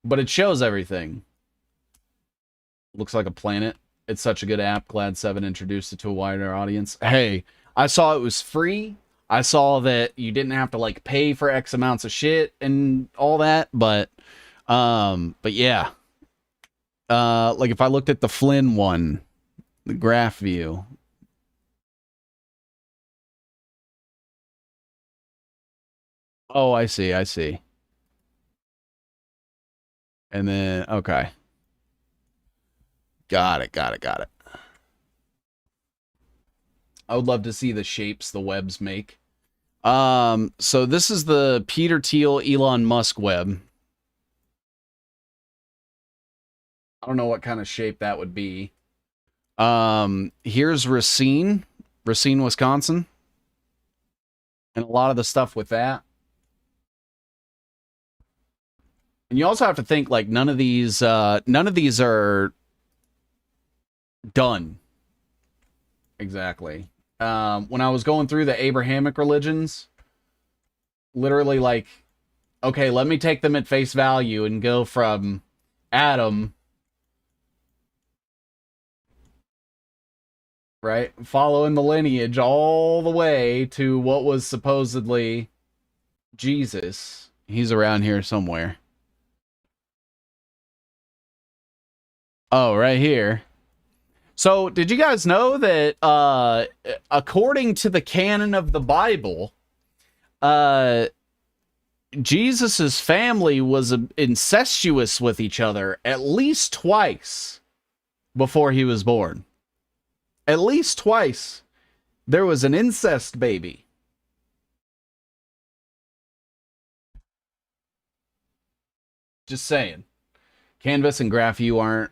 But it shows everything. Looks like a planet. It's such a good app. Glad 7 introduced it to a wider audience. Hey, I saw it was free. I saw that you didn't have to, like, pay for X amounts of shit and all that, but yeah. Like if I looked at the Flynn one, the graph view. Oh, I see. And then, okay. Got it. I would love to see the shapes the webs make. So this is the Peter Thiel, Elon Musk web. I don't know what kind of shape that would be. Here's Racine, Wisconsin. And a lot of the stuff with that. And you also have to think, like, none of these are done. Exactly. When I was going through the Abrahamic religions, literally, like, okay, let me take them at face value and go from Adam, right, following the lineage all the way to what was supposedly Jesus. He's around here somewhere. Oh, right here. So, did you guys know that, according to the canon of the Bible, Jesus's family was incestuous with each other at least twice before he was born? At least twice. There was an incest baby. Just saying. Canvas and GraphView aren't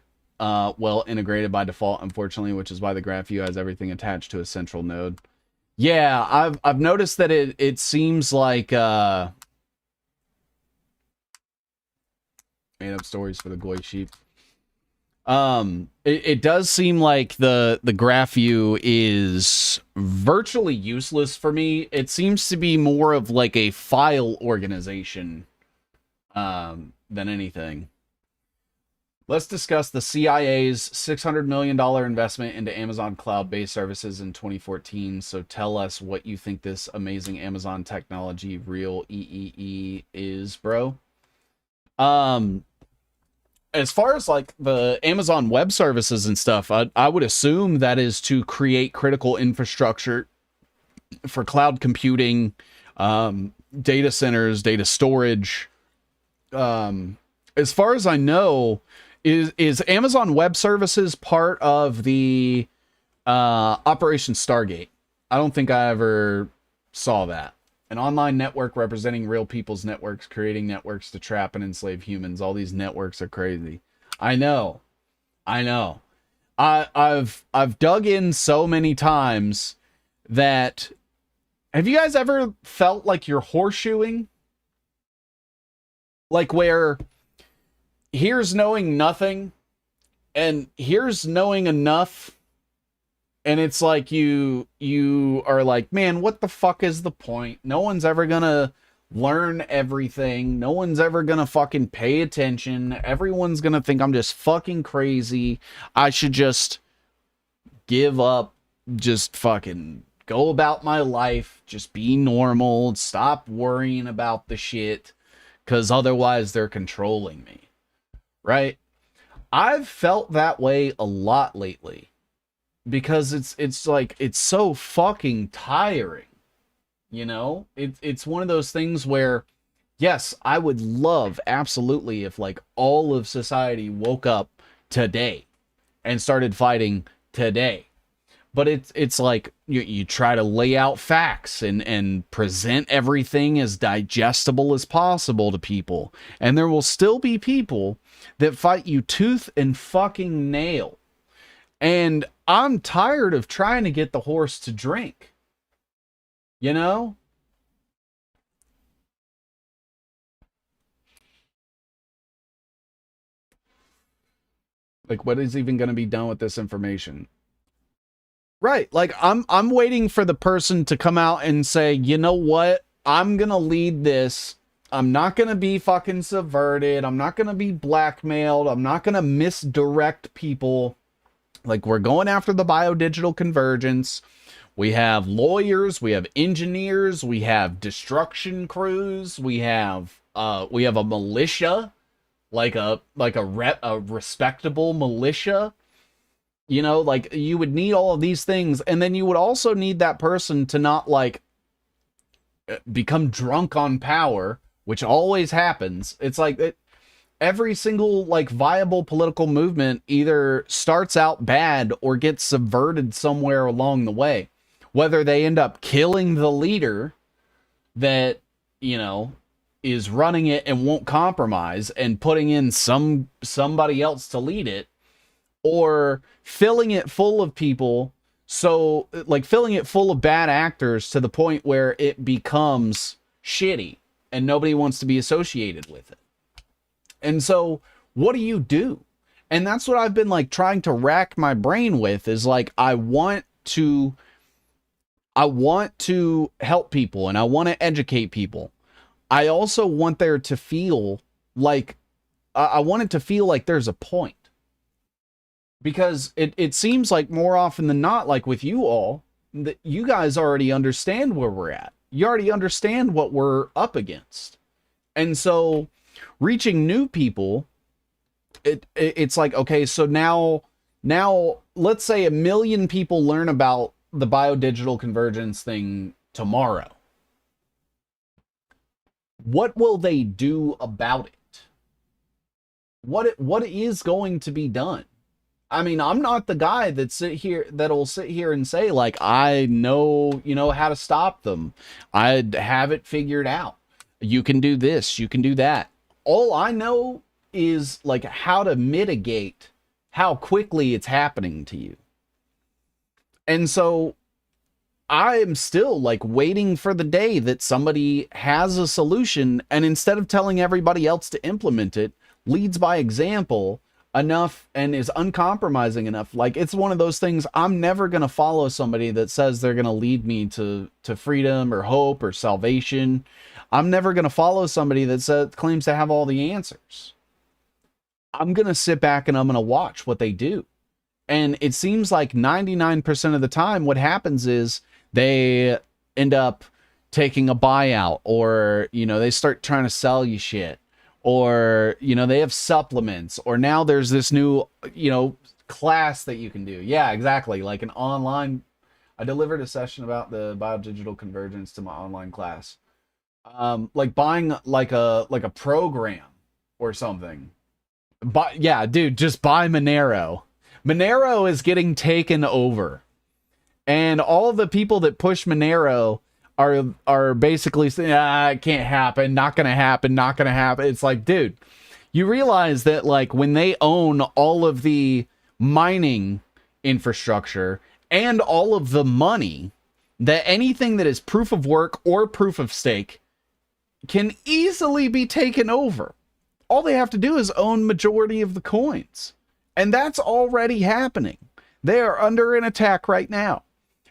well integrated by default, unfortunately, which is why the GraphView has everything attached to a central node. Yeah, I've noticed that it seems like made up stories for the Goy sheep. It does seem like the GraphView is virtually useless for me. It seems to be more of like a file organization than anything. Let's discuss the CIA's $600 million investment into Amazon cloud-based services in 2014. So tell us what you think this amazing Amazon technology, real EEE, is, bro. As far as like the Amazon Web Services and stuff, I would assume that is to create critical infrastructure for cloud computing, data centers, data storage. As far as I know, is Amazon Web Services part of the Operation Stargate? I don't think I ever saw that. An online network representing real people's networks, creating networks to trap and enslave humans. All these networks are crazy. I know. I've dug in so many times that Have you guys ever felt like you're horseshoeing? Like where here's knowing nothing and here's knowing enough, and it's like you are like, man, what the fuck is the point? No one's ever gonna learn everything. No one's ever gonna fucking pay attention. Everyone's gonna think I'm just fucking crazy. I should just give up, just fucking go about my life, just be normal, stop worrying about the shit, because otherwise they're controlling me, right? I've felt that way a lot lately because it's like it's so fucking tiring, you know? It's one of those things where yes, I would love absolutely if like all of society woke up today and started fighting today. But it's like you try to lay out facts and present everything as digestible as possible to people. And there will still be people that fight you tooth and fucking nail. And I'm tired of trying to get the horse to drink. You know? Like, what is even going to be done with this information? Right. Like I'm waiting for the person to come out and say, "You know what? I'm going to lead this. I'm not going to be fucking subverted. I'm not going to be blackmailed. I'm not going to misdirect people. Like we're going after the biodigital convergence. We have lawyers, we have engineers, we have destruction crews, we have a militia, like a respectable militia. You know, like you would need all of these things, and then you would also need that person to not like become drunk on power, which always happens. It's like every single like viable political movement either starts out bad or gets subverted somewhere along the way. Whether they end up killing the leader that, you know, is running it and won't compromise and putting in somebody else to lead it, or filling it full of people, so like filling it full of bad actors to the point where it becomes shitty and nobody wants to be associated with it. And so what do you do? And that's what I've been like trying to rack my brain with, is like I want to help people and I want to educate people. I also want there to feel like I want it to feel like there's a point. Because it seems like more often than not, like with you all, that you guys already understand where we're at. You already understand what we're up against. And so reaching new people, it's like, okay, so now let's say 1 million people learn about the biodigital convergence thing tomorrow. What will they do about it? What is going to be done? I mean, I'm not the guy that'll sit here and say like I know, you know, how to stop them. I'd have it figured out. You can do this, you can do that. All I know is like how to mitigate how quickly it's happening to you. And so I am still like waiting for the day that somebody has a solution, and instead of telling everybody else to implement it, leads by example enough and is uncompromising enough. Like it's one of those things, I'm never going to follow somebody that says they're going to lead me to freedom or hope or salvation. I'm never going to follow somebody that claims to have all the answers. I'm going to sit back and I'm going to watch what they do. And it seems like 99% of the time what happens is they end up taking a buyout, or, you know, they start trying to sell you shit, or, you know, they have supplements, or now there's this new, you know, class that you can do. Yeah, exactly. Like an online, I delivered a session about the biodigital convergence to my online class. Like buying like a program or something. But yeah, dude, just buy Monero. Monero is getting taken over. And all of the people that push Monero are basically saying, it can't happen, not gonna happen, not gonna happen. It's like, dude, you realize that like when they own all of the mining infrastructure and all of the money, that anything that is proof of work or proof of stake can easily be taken over. All they have to do is own majority of the coins. And that's already happening. They are under an attack right now.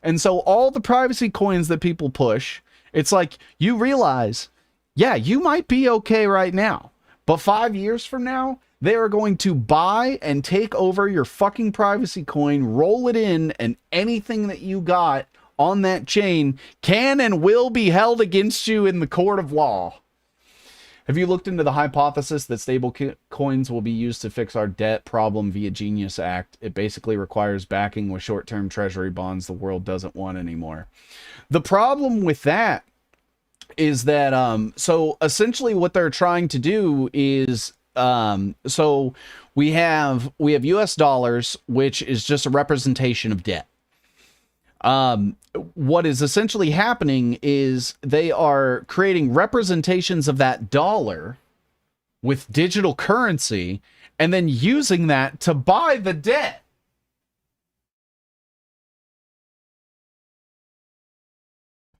And so all the privacy coins that people push, it's like you realize, yeah, you might be okay right now. But 5 years from now, they are going to buy and take over your fucking privacy coin, roll it in, and anything that you got on that chain can and will be held against you in the court of law. Have you looked into the hypothesis that stable coins will be used to fix our debt problem via Genius Act? It basically requires backing with short-term treasury bonds the world doesn't want anymore. The problem with that is that, so essentially what they're trying to do is, so we have US dollars, which is just a representation of debt. What is essentially happening is they are creating representations of that dollar with digital currency and then using that to buy the debt.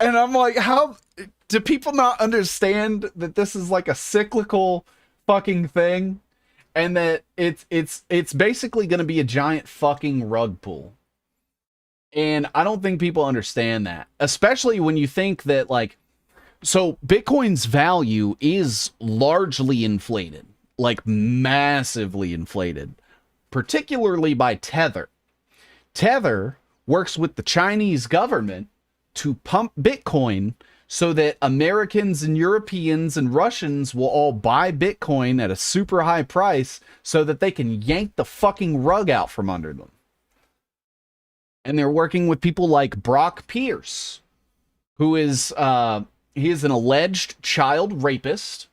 And I'm like, how do people not understand that this is like a cyclical fucking thing and that it's basically going to be a giant fucking rug pull? And I don't think people understand that, especially when you think that, like, so Bitcoin's value is largely inflated, like massively inflated, particularly by Tether. Tether works with the Chinese government to pump Bitcoin so that Americans and Europeans and Russians will all buy Bitcoin at a super high price so that they can yank the fucking rug out from under them. And they're working with people like Brock Pierce, who is, he is an alleged child rapist.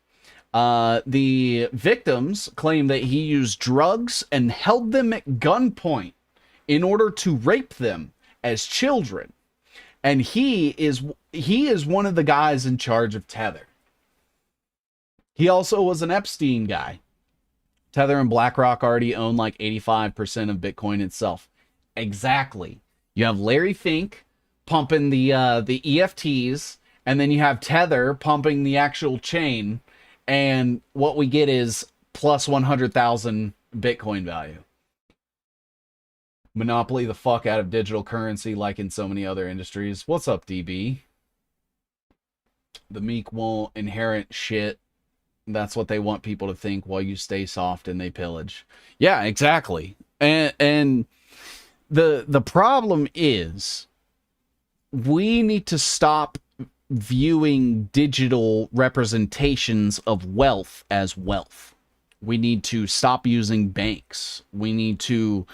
The victims claim that he used drugs and held them at gunpoint in order to rape them as children. And he is one of the guys in charge of Tether. He also was an Epstein guy. Tether and BlackRock already own like 85% of Bitcoin itself. Exactly. You have Larry Fink pumping the EFTs, and then you have Tether pumping the actual chain, and what we get is plus 100,000 Bitcoin value. Monopoly the fuck out of digital currency like in so many other industries. What's up, DB? The meek won't inherit shit. That's what they want people to think while you stay soft and they pillage. Yeah, exactly. And the problem is we need to stop viewing digital representations of wealth as wealth. We need to stop using banks. We need to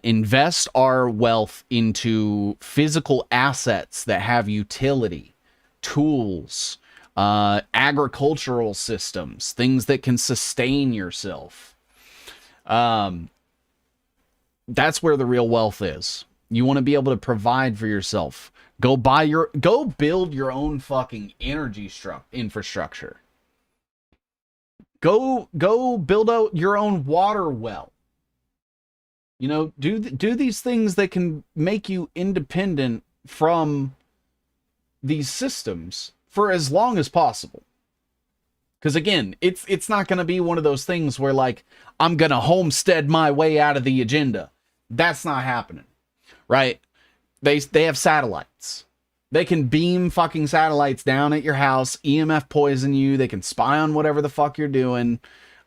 invest our wealth into physical assets that have utility, tools, agricultural systems, things that can sustain yourself. That's where the real wealth is. You want to be able to provide for yourself. Go build your own fucking energy infrastructure. Go build out your own water well. You know, do these things that can make you independent from these systems for as long as possible. Because again, it's not going to be one of those things where, like, I'm going to homestead my way out of the agenda. That's not happening, right? They have satellites. They can beam fucking satellites down at your house, EMF poison you. They can spy on whatever the fuck you're doing.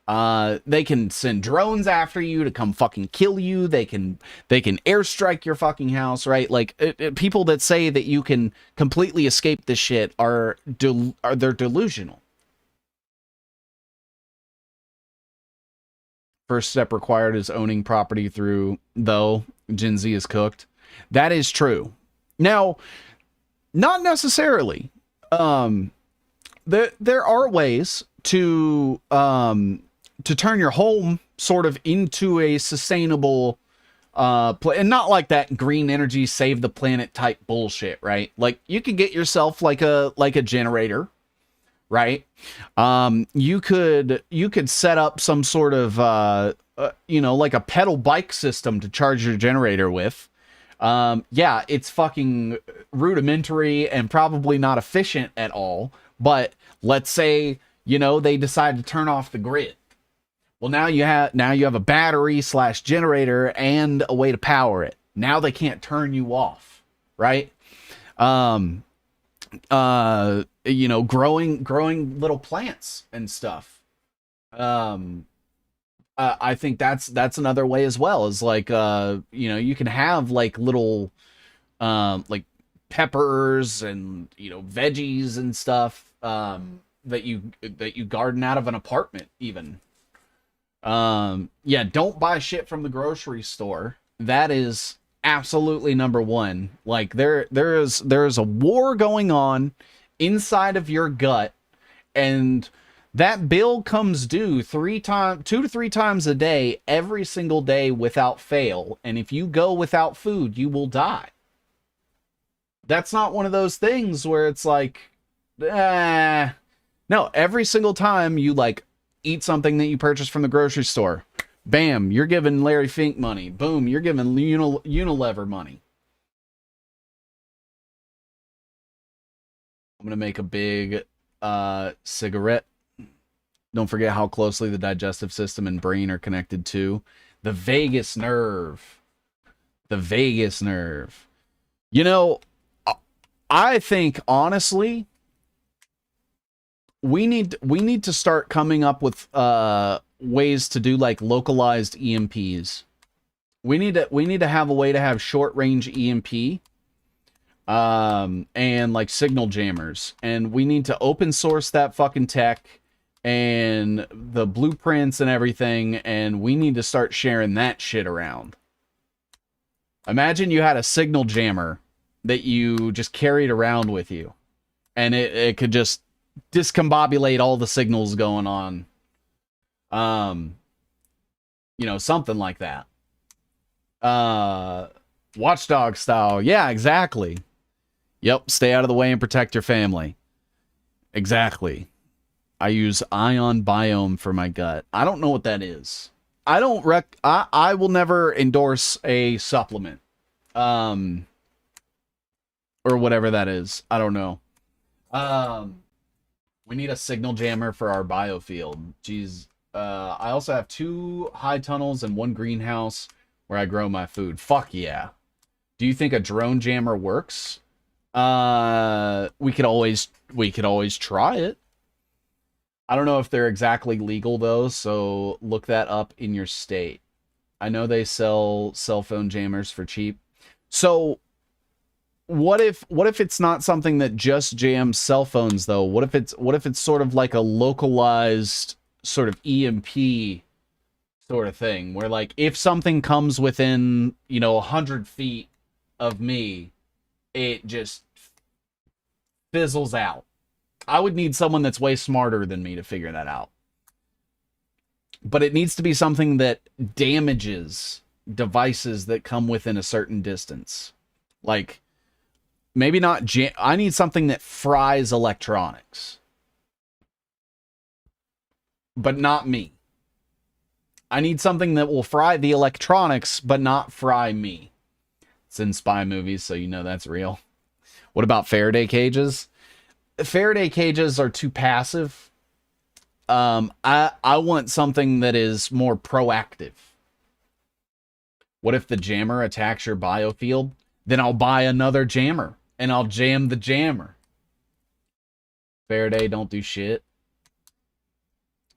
They can send drones after you to come fucking kill you. They can airstrike your fucking house, right? Like, people that say that you can completely escape this shit they're delusional. First step required is owning property through, though, Gen Z is cooked. That is true. Now, not necessarily. There are ways to turn your home sort of into a sustainable and not like that green energy save the planet type bullshit, right? Like, you could get yourself like a generator, right? You could set up some sort of like a pedal bike system to charge your generator with. Yeah, it's fucking rudimentary and probably not efficient at all. But let's say, they decide to turn off the grid. Well, now you have a battery slash generator and a way to power it. Now they can't turn you off, right? Um, growing little plants and stuff. Um, I think that's another way as well. Is like, you can have like little, like peppers and veggies and stuff, that you garden out of an apartment even. Yeah, don't buy shit from the grocery store. That is absolutely number one. Like there is a war going on inside of your gut, and that bill comes due 2 to 3 times a day, every single day without fail. And if you go without food, you will die. That's not one of those things where it's like, eh. No, every single time you like eat something that you purchase from the grocery store, bam, you're giving Larry Fink money. Boom, you're giving Unilever money. I'm gonna make a big cigarette. Don't forget how closely the digestive system and brain are connected to the vagus nerve. The vagus nerve. You know, I think honestly, we need to start coming up with ways to do like localized EMPs. We need to have a way to have short range EMP, and like signal jammers, and we need to open source that fucking tech and the blueprints and everything, and we need to start sharing that shit around. Imagine you had a signal jammer that you just carried around with you, and it could just discombobulate all the signals going on. Um, something like that. Uh, Watchdog style. Yeah, exactly. Yep, stay out of the way and protect your family. Exactly. I use ion biome for my gut. I don't know what that is. I will never endorse a supplement. Um or whatever that is. I don't know. Um we need a signal jammer for our biofield. Jeez. I also have 2 high tunnels and 1 greenhouse where I grow my food. Fuck yeah. Do you think a drone jammer works? We could always try it. I don't know if they're exactly legal though, so look that up in your state. I know they sell cell phone jammers for cheap. So what if it's not something that just jams cell phones though? What if it's sort of like a localized sort of EMP sort of thing where like if something comes within, 100 feet of me, it just fizzles out. I would need someone that's way smarter than me to figure that out. But it needs to be something that damages devices that come within a certain distance. Like maybe not I need something that fries electronics, but not me. I need something that will fry the electronics but not fry me. It's in spy movies, so you know that's real. What about Faraday cages? Faraday cages are too passive. I want something that is more proactive. What if the jammer attacks your biofield? Then I'll buy another jammer and I'll jam the jammer. Faraday don't do shit.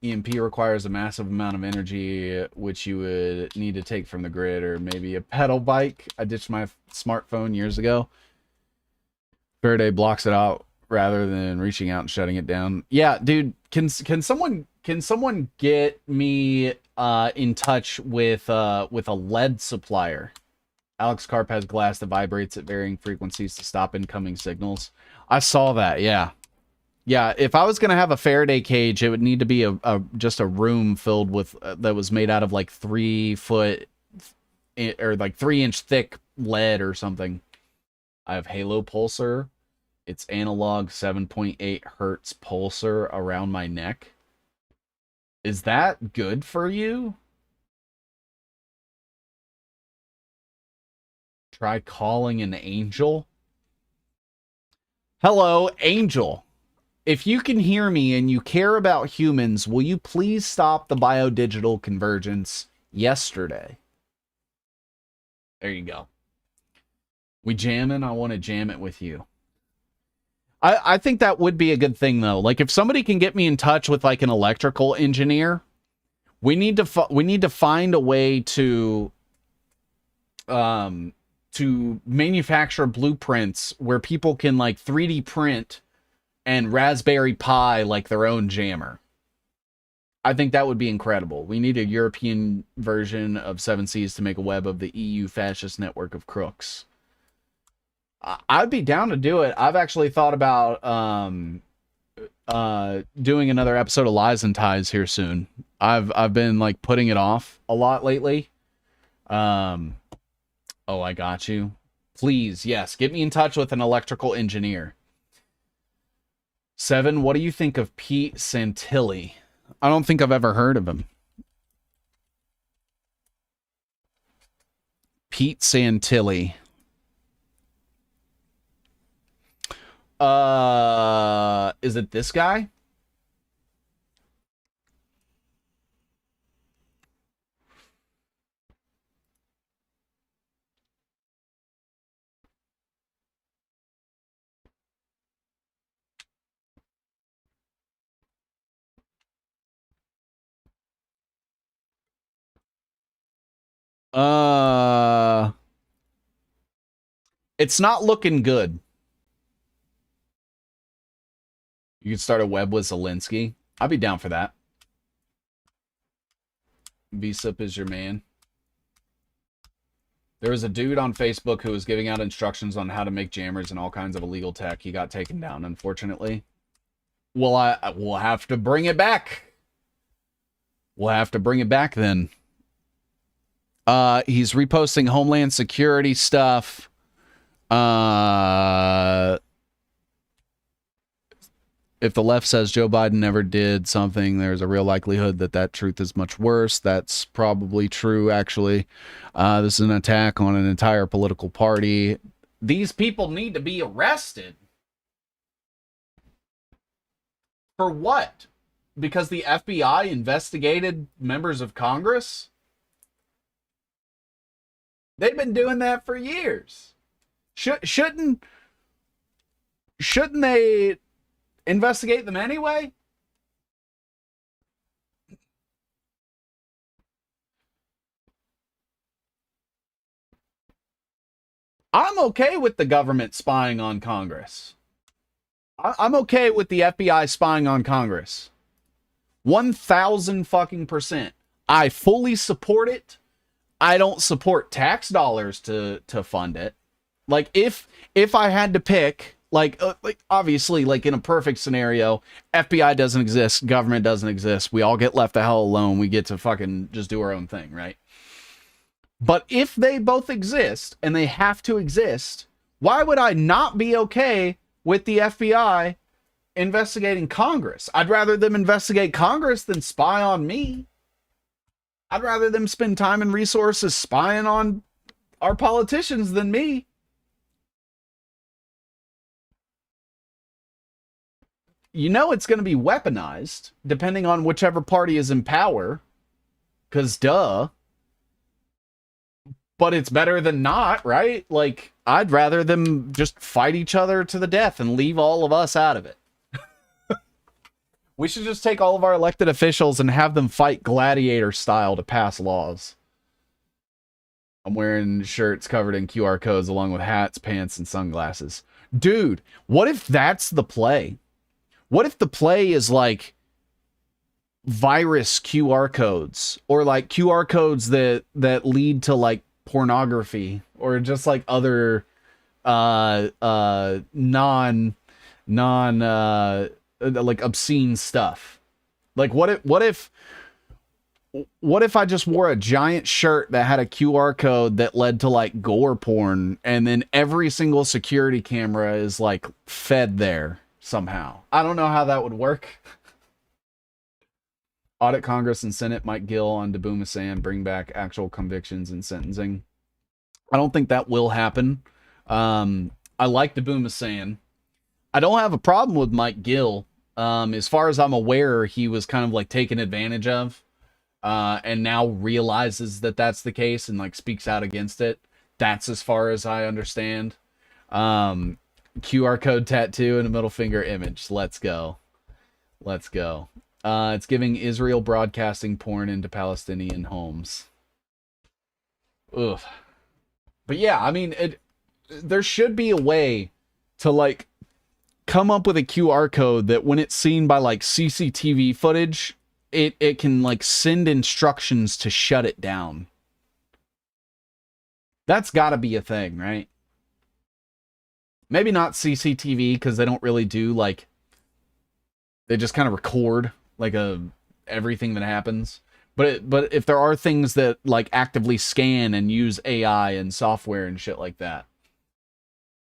EMP requires a massive amount of energy, which you would need to take from the grid, or maybe a pedal bike. I ditched my smartphone years ago. Faraday blocks it out rather than reaching out and shutting it down. Yeah, dude, can someone get me in touch with a lead supplier? Alex Karp has glass that vibrates at varying frequencies to stop incoming signals. I saw that, yeah. Yeah, if I was going to have a Faraday cage, it would need to be just a room filled with that was made out of like 3-foot or like 3-inch thick lead or something. I have Halo Pulsar. It's analog 7.8 hertz pulsar around my neck. Is that good for you? Try calling an angel. Hello, angel. If you can hear me and you care about humans, will you please stop the biodigital convergence yesterday? There you go. We jamming? I want to jam it with you. I think that would be a good thing, though. Like, if somebody can get me in touch with, like, an electrical engineer, we need to find a way to manufacture blueprints where people can, like, 3D print and Raspberry Pi, like, their own jammer. I think that would be incredible. We need a European version of Seven Seas to make a web of the EU fascist network of crooks. I'd be down to do it. I've actually thought about doing another episode of Lies and Ties here soon. I've been like putting it off a lot lately. Oh, I got you. Please, yes, get me in touch with an electrical engineer. 7, what do you think of Pete Santilli? I don't think I've ever heard of him. Pete Santilli. Is it this guy? It's not looking good. You could start a web with Zelensky. I'd be down for that. VSIP is your man. There was a dude on Facebook who was giving out instructions on how to make jammers and all kinds of illegal tech. He got taken down, unfortunately. Well, we'll have to bring it back. We'll have to bring it back then. He's reposting Homeland Security stuff. If the left says Joe Biden never did something, there's a real likelihood that that truth is much worse. That's probably true, actually. This is an attack on an entire political party. These people need to be arrested. For what? Because the FBI investigated members of Congress? They've been doing that for years. Shouldn't they investigate them anyway? I'm okay with the government spying on Congress. I'm okay with the FBI spying on Congress. 1,000 fucking %. I fully support it. I don't support tax dollars to fund it. Like, if I had to pick, like obviously, like in a perfect scenario, FBI doesn't exist, government doesn't exist, we all get left the hell alone, we get to fucking just do our own thing, right? But if they both exist, and they have to exist, why would I not be okay with the FBI investigating Congress? I'd rather them investigate Congress than spy on me. I'd rather them spend time and resources spying on our politicians than me. You know it's going to be weaponized, depending on whichever party is in power. Because, duh. But it's better than not, right? Like, I'd rather them just fight each other to the death and leave all of us out of it. We should just take all of our elected officials and have them fight gladiator style to pass laws. I'm wearing shirts covered in QR codes along with hats, pants, and sunglasses. Dude, what if that's the play? What if the play is like virus QR codes, or like QR codes that lead to like pornography, or just like other non like obscene stuff? Like what if I just wore a giant shirt that had a QR code that led to like gore porn, and then every single security camera is like fed there somehow? I don't know how that would work. Audit Congress and Senate, Mike Gill on Dabu Masan, bring back actual convictions and sentencing. I don't think that will happen. I like the Boom is saying. I don't have a problem with Mike Gill. As far as I'm aware, he was kind of like taken advantage of, and now realizes that that's the case and like speaks out against it. That's as far as I understand. QR code tattoo and a middle finger image. Let's go. Let's go. It's giving Israel broadcasting porn into Palestinian homes. Ugh. But yeah, I mean, there should be a way to like come up with a QR code that when it's seen by like CCTV footage, it can like send instructions to shut it down. That's got to be a thing, right? Maybe not CCTV because they don't really do like, they just kind of record like everything that happens. But if there are things that like actively scan and use AI and software and shit like that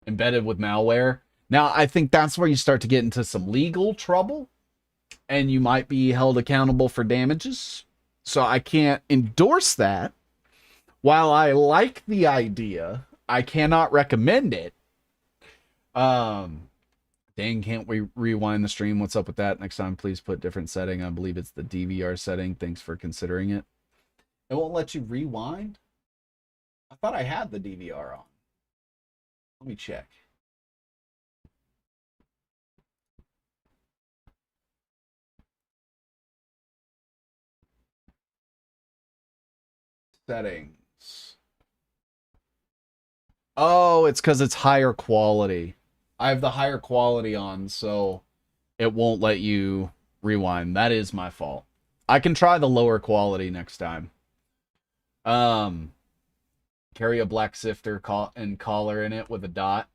embedded with malware, now I think that's where you start to get into some legal trouble and you might be held accountable for damages. So I can't endorse that. While I like the idea, I cannot recommend it. Dang, can't we rewind the stream? What's up with that? Next time, please put different setting. I believe it's the DVR setting. Thanks for considering it. It won't let you rewind? I thought I had the DVR on. Let me check. Settings. Oh, it's because it's higher quality. I have the higher quality on, so it won't let you rewind. That is my fault. I can try the lower quality next time. Carry a black sifter and collar in it with a dot.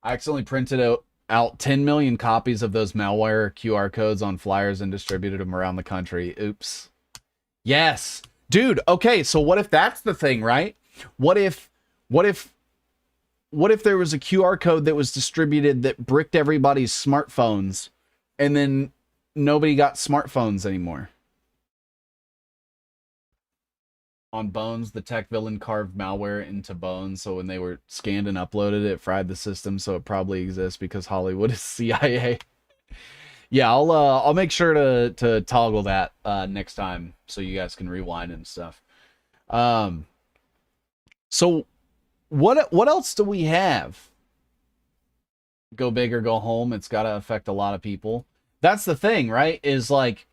I accidentally printed out 10 million copies of those malware QR codes on flyers and distributed them around the country. Oops. Yes. Dude, okay, so what if that's the thing, right? What if there was a QR code that was distributed that bricked everybody's smartphones and then nobody got smartphones anymore? On Bones, the tech villain carved malware into Bones, so when they were scanned and uploaded, it fried the system, so it probably exists because Hollywood is CIA. Yeah, I'll make sure to toggle that next time so you guys can rewind and stuff. So what else do we have? Go big or go home. It's got to affect a lot of people. That's the thing, right? Is like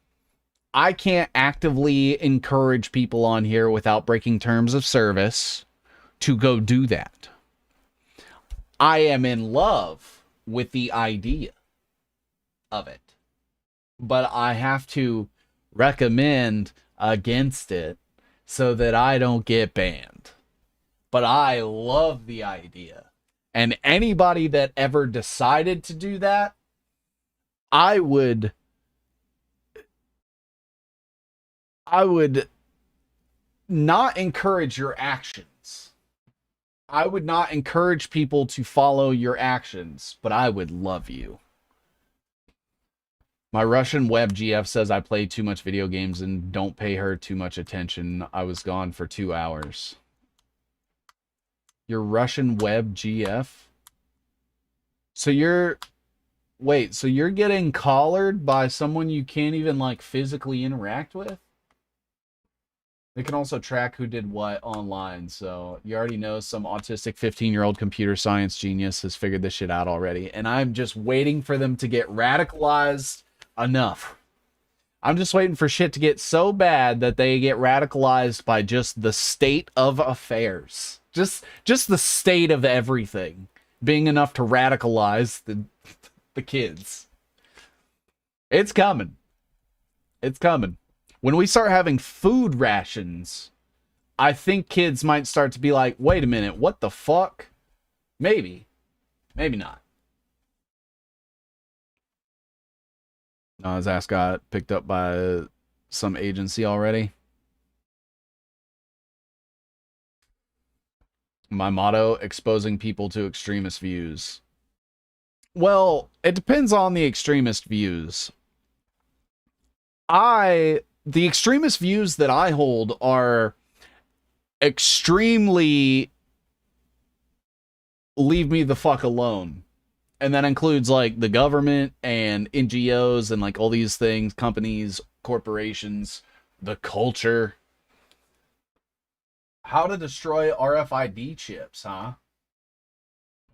I can't actively encourage people on here without breaking terms of service to go do that. I am in love with the idea of it, but I have to recommend against it so that I don't get banned. But I love the idea. And anybody that ever decided to do that, I would not encourage your actions. I would not encourage people to follow your actions, but I would love you. My Russian web GF says I play too much video games and don't pay her too much attention. I was gone for 2 hours. Your Russian web GF? So you're getting collared by someone you can't even like physically interact with? They can also track who did what online, so you already know some autistic 15-year-old computer science genius has figured this shit out already, and I'm just waiting for them to get radicalized enough. I'm just waiting for shit to get so bad that they get radicalized by just the state of affairs. Just the state of everything being enough to radicalize the kids. It's coming. It's coming. When we start having food rations, I think kids might start to be like, wait a minute, what the fuck? Maybe. Maybe not. No, his ass got picked up by some agency already. My motto, exposing people to extremist views. Well, it depends on the extremist views. The extremist views that I hold are extremely leave me the fuck alone. And that includes like the government and NGOs and like all these things, companies, corporations, the culture. How to destroy RFID chips, huh?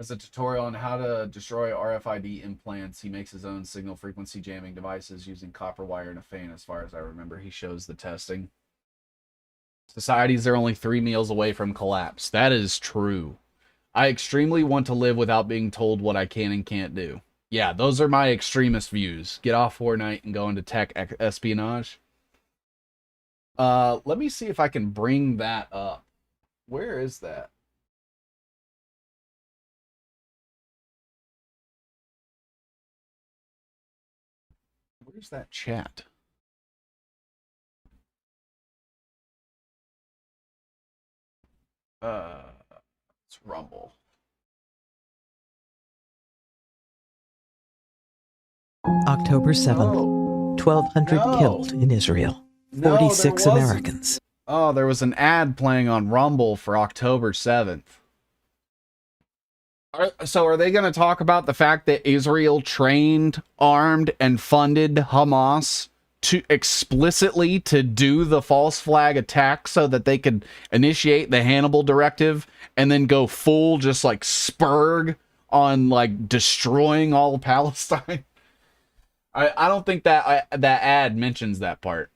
As a tutorial on how to destroy RFID implants, he makes his own signal frequency jamming devices using copper wire and a fan. As far as I remember, he shows the testing. Societies are only 3 meals away from collapse. That is true. I extremely want to live without being told what I can and can't do. Yeah, those are my extremist views. Get off Fortnite and go into tech espionage. Let me see if I can bring that up. Where is that? Where's that chat? It's Rumble. October 7th, 1,200 killed in Israel, 46 Americans. Oh, there was an ad playing on Rumble for October 7th. So are they going to talk about the fact that Israel trained, armed, and funded Hamas to explicitly to do the false flag attack so that they could initiate the Hannibal Directive and then go full just like Spurg on like destroying all of Palestine? I don't think that that ad mentions that part.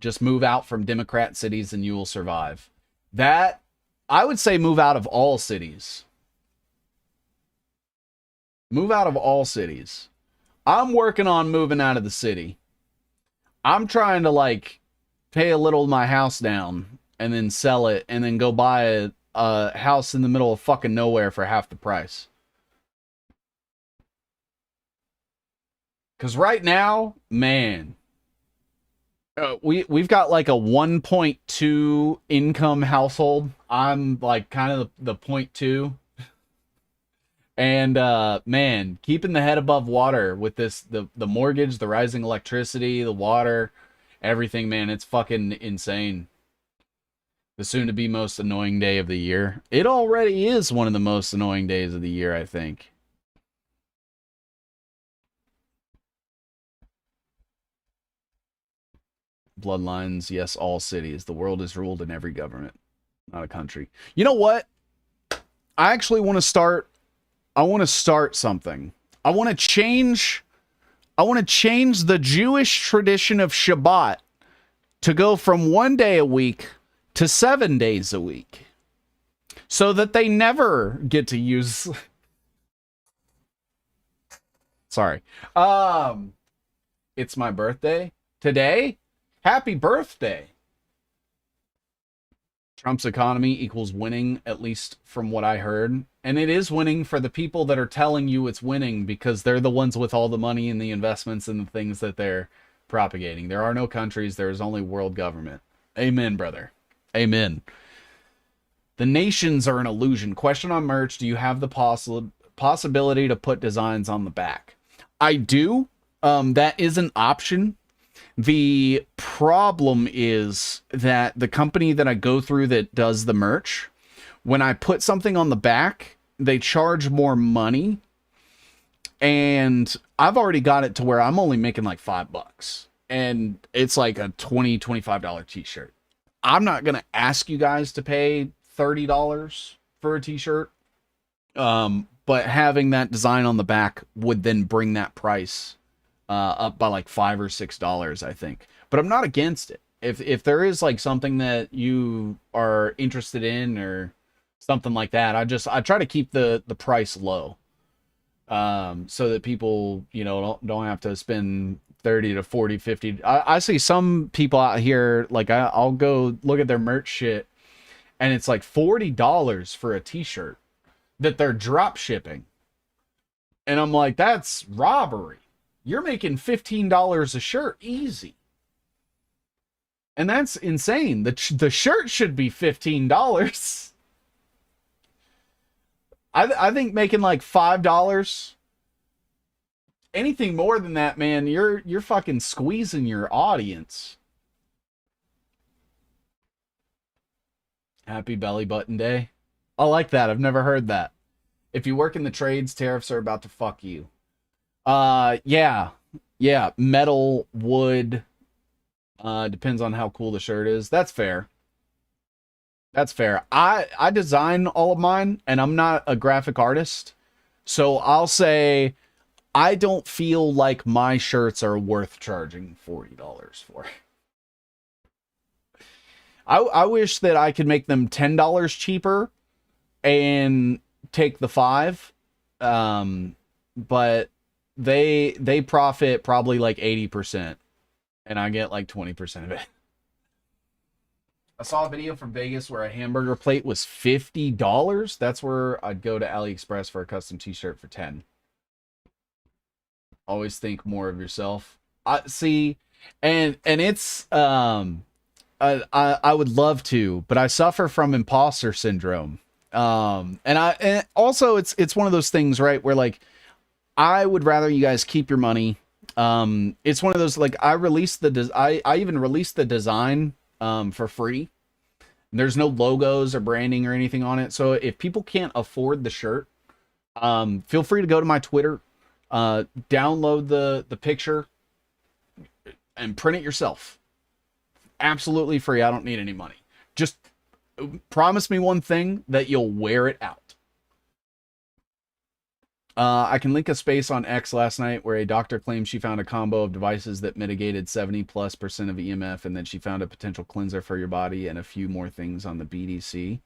Just move out from Democrat cities and you will survive. That, I would say move out of all cities. Move out of all cities. I'm working on moving out of the city. I'm trying to like pay a little of my house down and then sell it and then go buy a house in the middle of fucking nowhere for half the price. Because right now, man, we've got like a 1.2 income household. I'm like kind of the 0.2. And man, keeping the head above water with this, the mortgage, the rising electricity, the water, everything, man, it's fucking insane. The soon to be most annoying day of the year. It already is one of the most annoying days of the year, I think. Bloodlines, yes, all cities. The world is ruled in every government, not a country. You know what? I actually want to start. I want to start something. I want to change the Jewish tradition of Shabbat to go from 1 day a week to 7 days a week, so that they never get to use. Sorry. It's my birthday today. Happy birthday. Trump's economy equals winning, at least from what I heard. And it is winning for the people that are telling you it's winning, because they're the ones with all the money and the investments and the things that they're propagating. There are no countries. There is only world government. Amen, brother. Amen. The nations are an illusion. Question on merch. Do you have the possibility to put designs on the back? I do. That is an option. The problem is that the company that I go through that does the merch, when I put something on the back, they charge more money. And I've already got it to where I'm only making like $5. And it's like a $20, $25 t-shirt. I'm not going to ask you guys to pay $30 for a t-shirt. But having that design on the back would then bring that price up by like $5 or $6, I think. But I'm not against it. If there is like something that you are interested in or something like that, I try to keep the price low, so that people, you know, don't have to spend 30 to 40, 50. I see some people out here, like I'll go look at their merch shit and it's like $40 for a t-shirt that they're drop shipping. And I'm like, that's robbery. You're making $15 a shirt easy. And that's insane. The shirt should be $15. I think making like $5, anything more than that, man, you're fucking squeezing your audience. Happy belly button day. I like that. I've never heard that. If you work in the trades, tariffs are about to fuck you. Yeah. Yeah, metal, wood, depends on how cool the shirt is. That's fair. That's fair. I design all of mine and I'm not a graphic artist. So I'll say I don't feel like my shirts are worth charging $40 for. I wish that I could make them $10 cheaper and take the 5. But they profit probably like 80% and I get like 20% of it. I saw a video from Vegas where a hamburger plate was $50. That's where I'd go to AliExpress for a custom t-shirt for 10. Always think more of yourself. I see, and it's I would love to, but I suffer from imposter syndrome. And also it's one of those things, right, where like I would rather you guys keep your money. It's one of those, like, I even released the design for free. There's no logos or branding or anything on it. So if people can't afford the shirt, feel free to go to my Twitter, download the picture and print it yourself. Absolutely free. I don't need any money. Just promise me one thing, that you'll wear it out. I can link a space on X last night where a doctor claimed she found a combo of devices that mitigated 70+% of EMF, and then she found a potential cleanser for your body and a few more things on the BDC.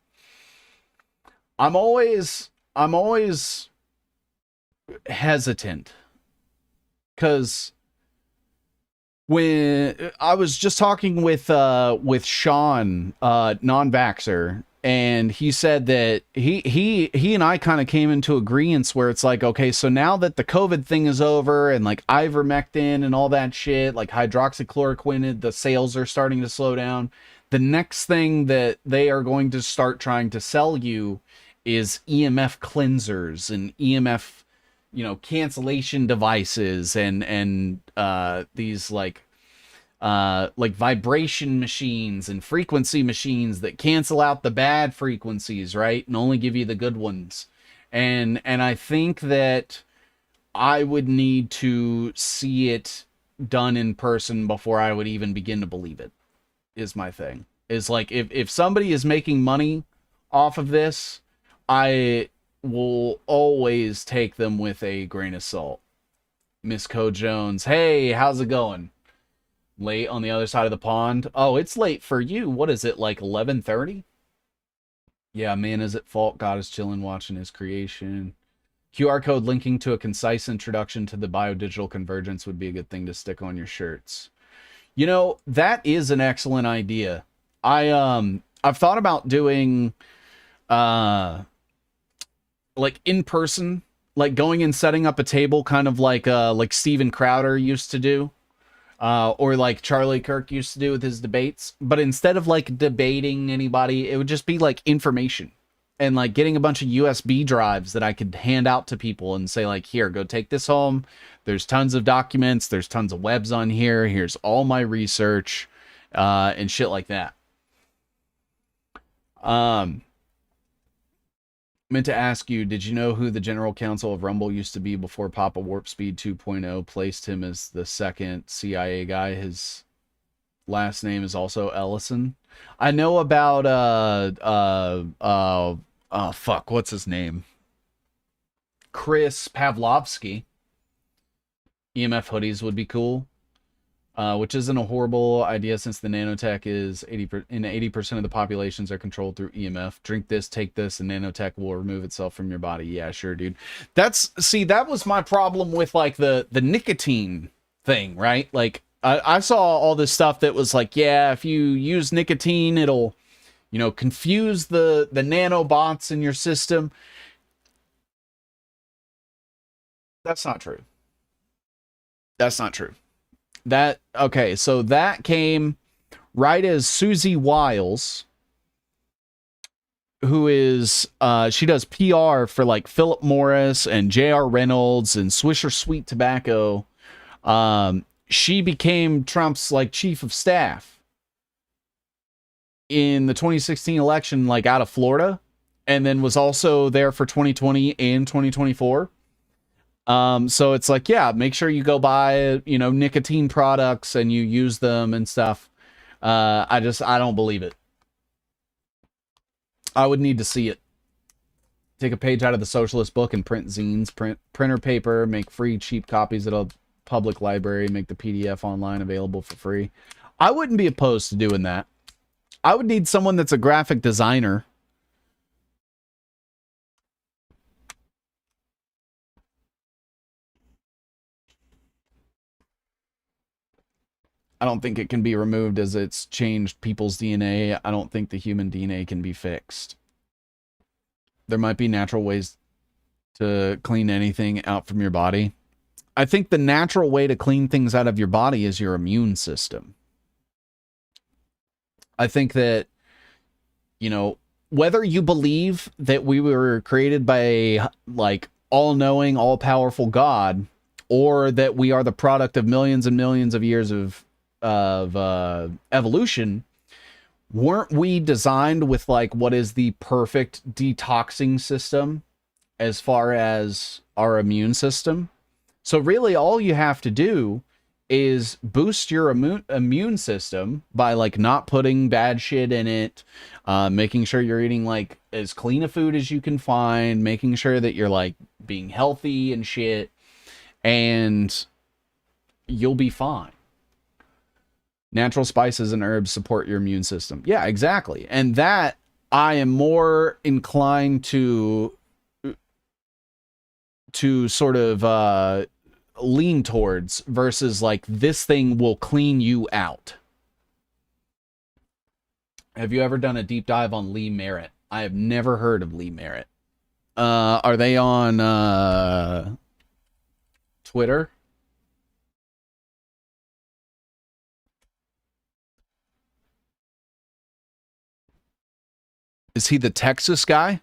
I'm always hesitant, because when I was just talking with Sean, non-vaxxer, and he said that he and I kind of came into agreement where it's like, okay, so now that the COVID thing is over and like ivermectin and all that shit, like hydroxychloroquine, the sales are starting to slow down. The next thing that they are going to start trying to sell you is EMF cleansers and EMF, cancellation devices and these like vibration machines and frequency machines that cancel out the bad frequencies, right? And only give you the good ones. And I think that I would need to see it done in person before I would even begin to believe it, is my thing. Is like, if somebody is making money off of this, I will always take them with a grain of salt. Miss Co Jones, hey, how's it going? Late on the other side of the pond. Oh, it's late for you. What is it, like 11:30? Yeah, man is at fault. God is chilling watching his creation. QR code linking to a concise introduction to the biodigital convergence would be a good thing to stick on your shirts. That is an excellent idea. I've thought about doing like in person, like going and setting up a table, kind of like Steven Crowder used to do. Or like Charlie Kirk used to do with his debates. But instead of like debating anybody, it would just be like information. And like getting a bunch of USB drives that I could hand out to people and say like, here, go take this home. There's tons of documents. There's tons of webs on here. Here's all my research, and shit like that. Meant to ask you, did you know who the general counsel of Rumble used to be before Papa Warp Speed 2.0 placed him as the second CIA guy? His last name is also Ellison. I know about fuck, what's his name? Chris Pavlovsky. EMF hoodies would be cool. Which isn't a horrible idea since the nanotech is 80% of the populations are controlled through EMF. Drink this, take this, and nanotech will remove itself from your body. Yeah, sure, dude. That was my problem with like the nicotine thing, right? Like I saw all this stuff that was like, yeah, if you use nicotine, it'll, confuse the nanobots in your system. That's not true. That's not true. So that came right as Susie Wiles, who is, she does PR for like Philip Morris and J.R. Reynolds and Swisher Sweet Tobacco. She became Trump's like chief of staff in the 2016 election, like out of Florida, and then was also there for 2020 and 2024. So it's like, yeah, make sure you go buy, you know, nicotine products and you use them and stuff. I don't believe it. I would need to see it. Take a page out of the socialist book and print zines, print printer paper, make free cheap copies at a public library, make the PDF online available for free. I wouldn't be opposed to doing that. I would need someone that's a graphic designer. I don't think it can be removed as it's changed people's DNA. I don't think the human DNA can be fixed. There might be natural ways to clean anything out from your body. I think the natural way to clean things out of your body is your immune system. I think that, you know, whether you believe that we were created by a, like, all-knowing, all-powerful God, or that we are the product of millions and millions of years of evolution, weren't we designed with, like, what is the perfect detoxing system as far as our immune system? So really all you have to do is boost your immune system by, like, not putting bad shit in it, making sure you're eating, like, as clean a food as you can find, making sure that you're, like, being healthy and shit, and you'll be fine. Natural spices and herbs support your immune system. Yeah, exactly. And that I am more inclined to sort of lean towards versus, like, this thing will clean you out. Have you ever done a deep dive on Lee Merritt? I have never heard of Lee Merritt. Are they on Twitter? Is he the Texas guy?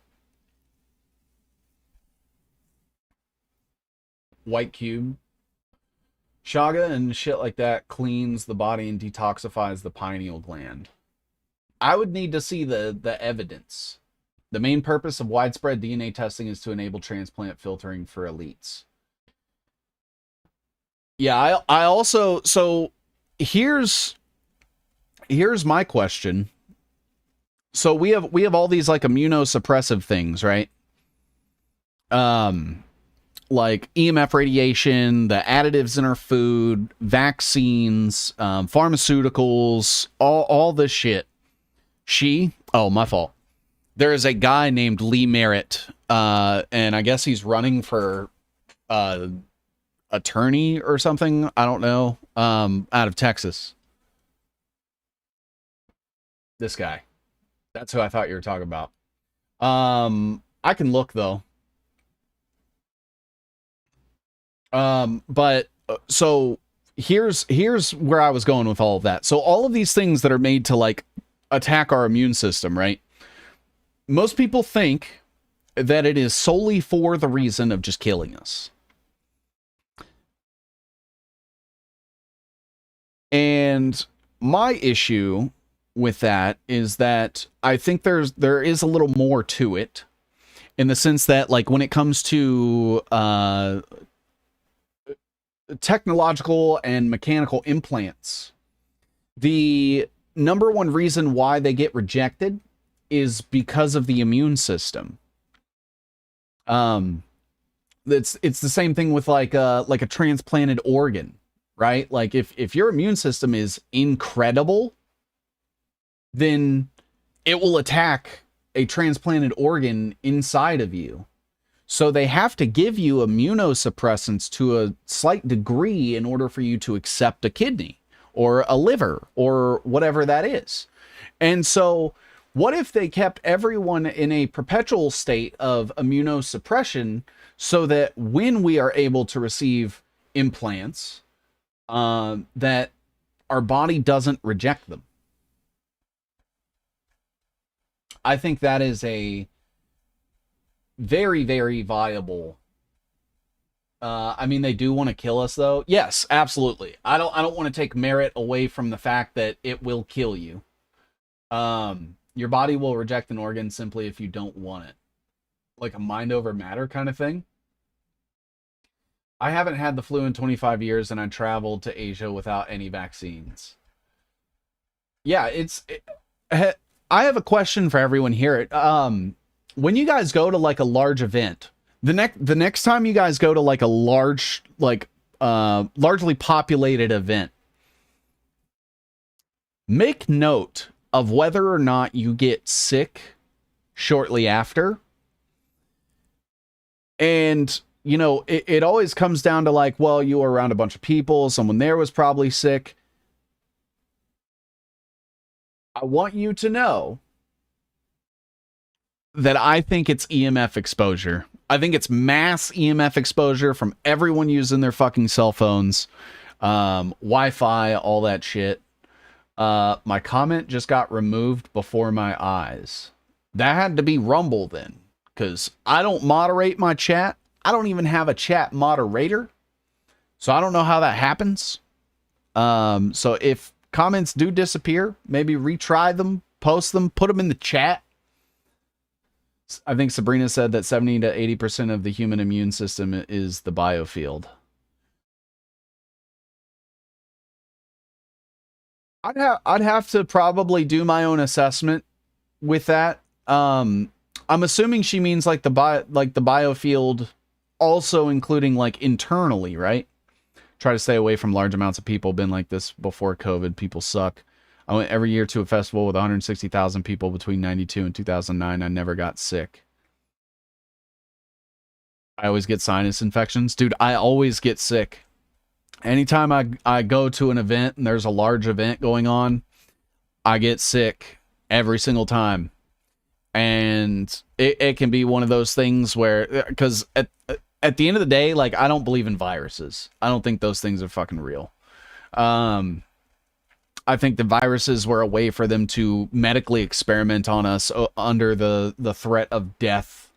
White cube. Chaga and shit like that cleans the body and detoxifies the pineal gland. I would need to see the evidence. The main purpose of widespread DNA testing is to enable transplant filtering for elites. Yeah, I also, so here's my question. So we have all these, like, immunosuppressive things, right? Like EMF radiation, the additives in our food, vaccines, pharmaceuticals, all this shit. Oh, my fault. There is a guy named Lee Merritt, and I guess he's running for attorney or something. I don't know. Out of Texas. This guy. That's who I thought you were talking about. I can look, though. But so here's where I was going with all of that. So all of these things that are made to, like, attack our immune system, right? Most people think that it is solely for the reason of just killing us. And my issue with that is that I think there is a little more to it, in the sense that, like, when it comes to technological and mechanical implants, the number one reason why they get rejected is because of the immune system. It's the same thing with, like a transplanted organ, right? Like, if your immune system is incredible, then it will attack a transplanted organ inside of you. So they have to give you immunosuppressants to a slight degree in order for you to accept a kidney or a liver or whatever that is. And so what if they kept everyone in a perpetual state of immunosuppression so that when we are able to receive implants, that our body doesn't reject them? I think that is a very, very viable. I mean, they do want to kill us, though. Yes, absolutely. I don't want to take merit away from the fact that it will kill you. Your body will reject an organ simply if you don't want it, like a mind over matter kind of thing. I haven't had the flu in 25 years, and I traveled to Asia without any vaccines. Yeah, I have a question for everyone here. When you guys go to like a large event, the next time you guys go to like a large, like largely populated event, make note of whether or not you get sick shortly after. And you know, it always comes down to like, well, you were around a bunch of people, someone there was probably sick. I want you to know that I think it's EMF exposure. I think it's mass EMF exposure from everyone using their fucking cell phones, Wi-Fi, all that shit. My comment just got removed before my eyes. That had to be Rumble then, because I don't moderate my chat. I don't even have a chat moderator, so I don't know how that happens. So if comments do disappear, maybe retry them, post them, put them in the chat. I think Sabrina said that 70 to 80% of the human immune system is the biofield. I'd have to probably do my own assessment with that. I'm assuming she means like the biofield, also including like internally, right? Try to stay away from large amounts of people. Been like this before COVID. People suck. I went every year to a festival with 160,000 people between 92 and 2009. I never got sick. I always get sinus infections. Dude, I always get sick. Anytime I go to an event and there's a large event going on, I get sick every single time. And it can be one of those things where, because at the end of the day, like, I don't believe in viruses. I don't think those things are fucking real. I think the viruses were a way for them to medically experiment on us under the threat of death,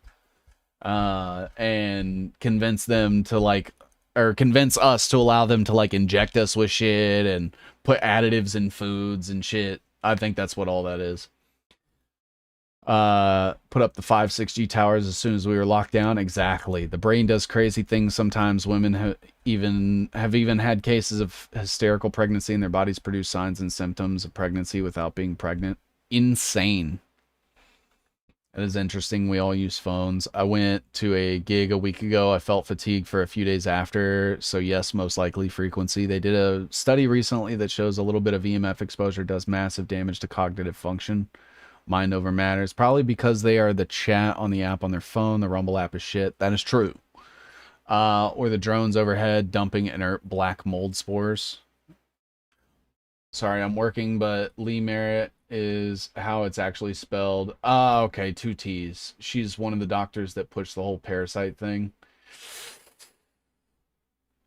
and convince them to like, or convince us to allow them to like inject us with shit and put additives in foods and shit. I think that's what all that is. Put up the 5-6G towers as soon as we were locked down. Exactly. The brain does crazy things sometimes. Women have even had cases of hysterical pregnancy, and their bodies produce signs and symptoms of pregnancy without being pregnant. Insane. It is interesting. We all use phones. I went to a gig a week ago. I felt fatigue for a few days after. So yes, most likely frequency. They did a study recently that shows a little bit of EMF exposure does massive damage to cognitive function. Mind over matter. It's probably because they are the chat on the app on their phone. The Rumble app is shit. That is true. Or the drones overhead dumping inert black mold spores. Sorry, I'm working, but Lee Merritt is how it's actually spelled. Okay, 2 T's. She's one of the doctors that pushed the whole parasite thing.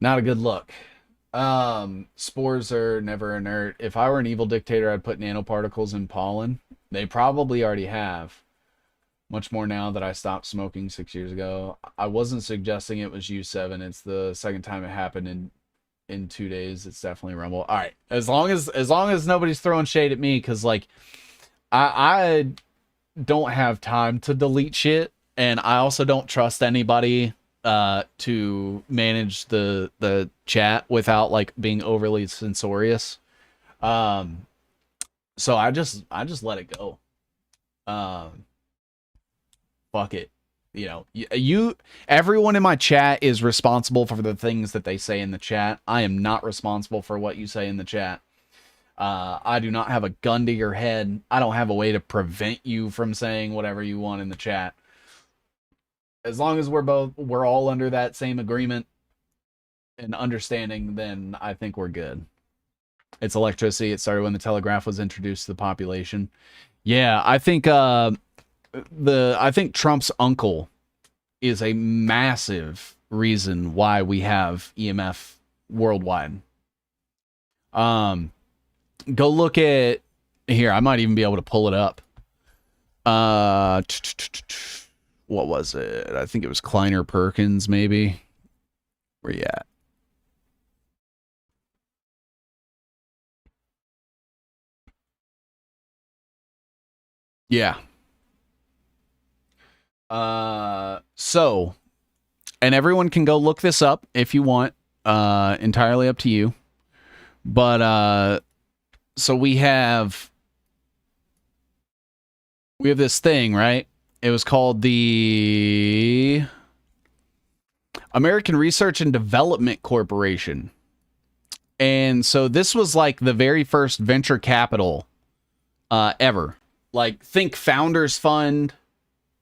Not a good look. Spores are never inert. If I were an evil dictator, I'd put nanoparticles in pollen. They probably already have. Much more now that I stopped smoking 6 years ago. I wasn't suggesting it was U7. It's the second time it happened in 2 days. It's definitely Rumble. All right, as long as nobody's throwing shade at me, because like I don't have time to delete shit, and I also don't trust anybody to manage the chat without like being overly censorious. So I just let it go. Fuck it. You know, everyone in my chat is responsible for the things that they say in the chat. I am not responsible for what you say in the chat. I do not have a gun to your head. I don't have a way to prevent you from saying whatever you want in the chat. As long as we're all under that same agreement and understanding, then I think we're good. It's electricity. It started when the telegraph was introduced to the population. Yeah, I think I think Trump's uncle is a massive reason why we have EMF worldwide. Go look at here. I might even be able to pull it up. What was it? I think it was Kleiner Perkins, maybe. Where you at? Yeah. So, and everyone can go look this up if you want. Entirely up to you. But so we have this thing, right? It was called the American Research and Development Corporation. And so this was like the very first venture capital ever. Like, think Founders Fund,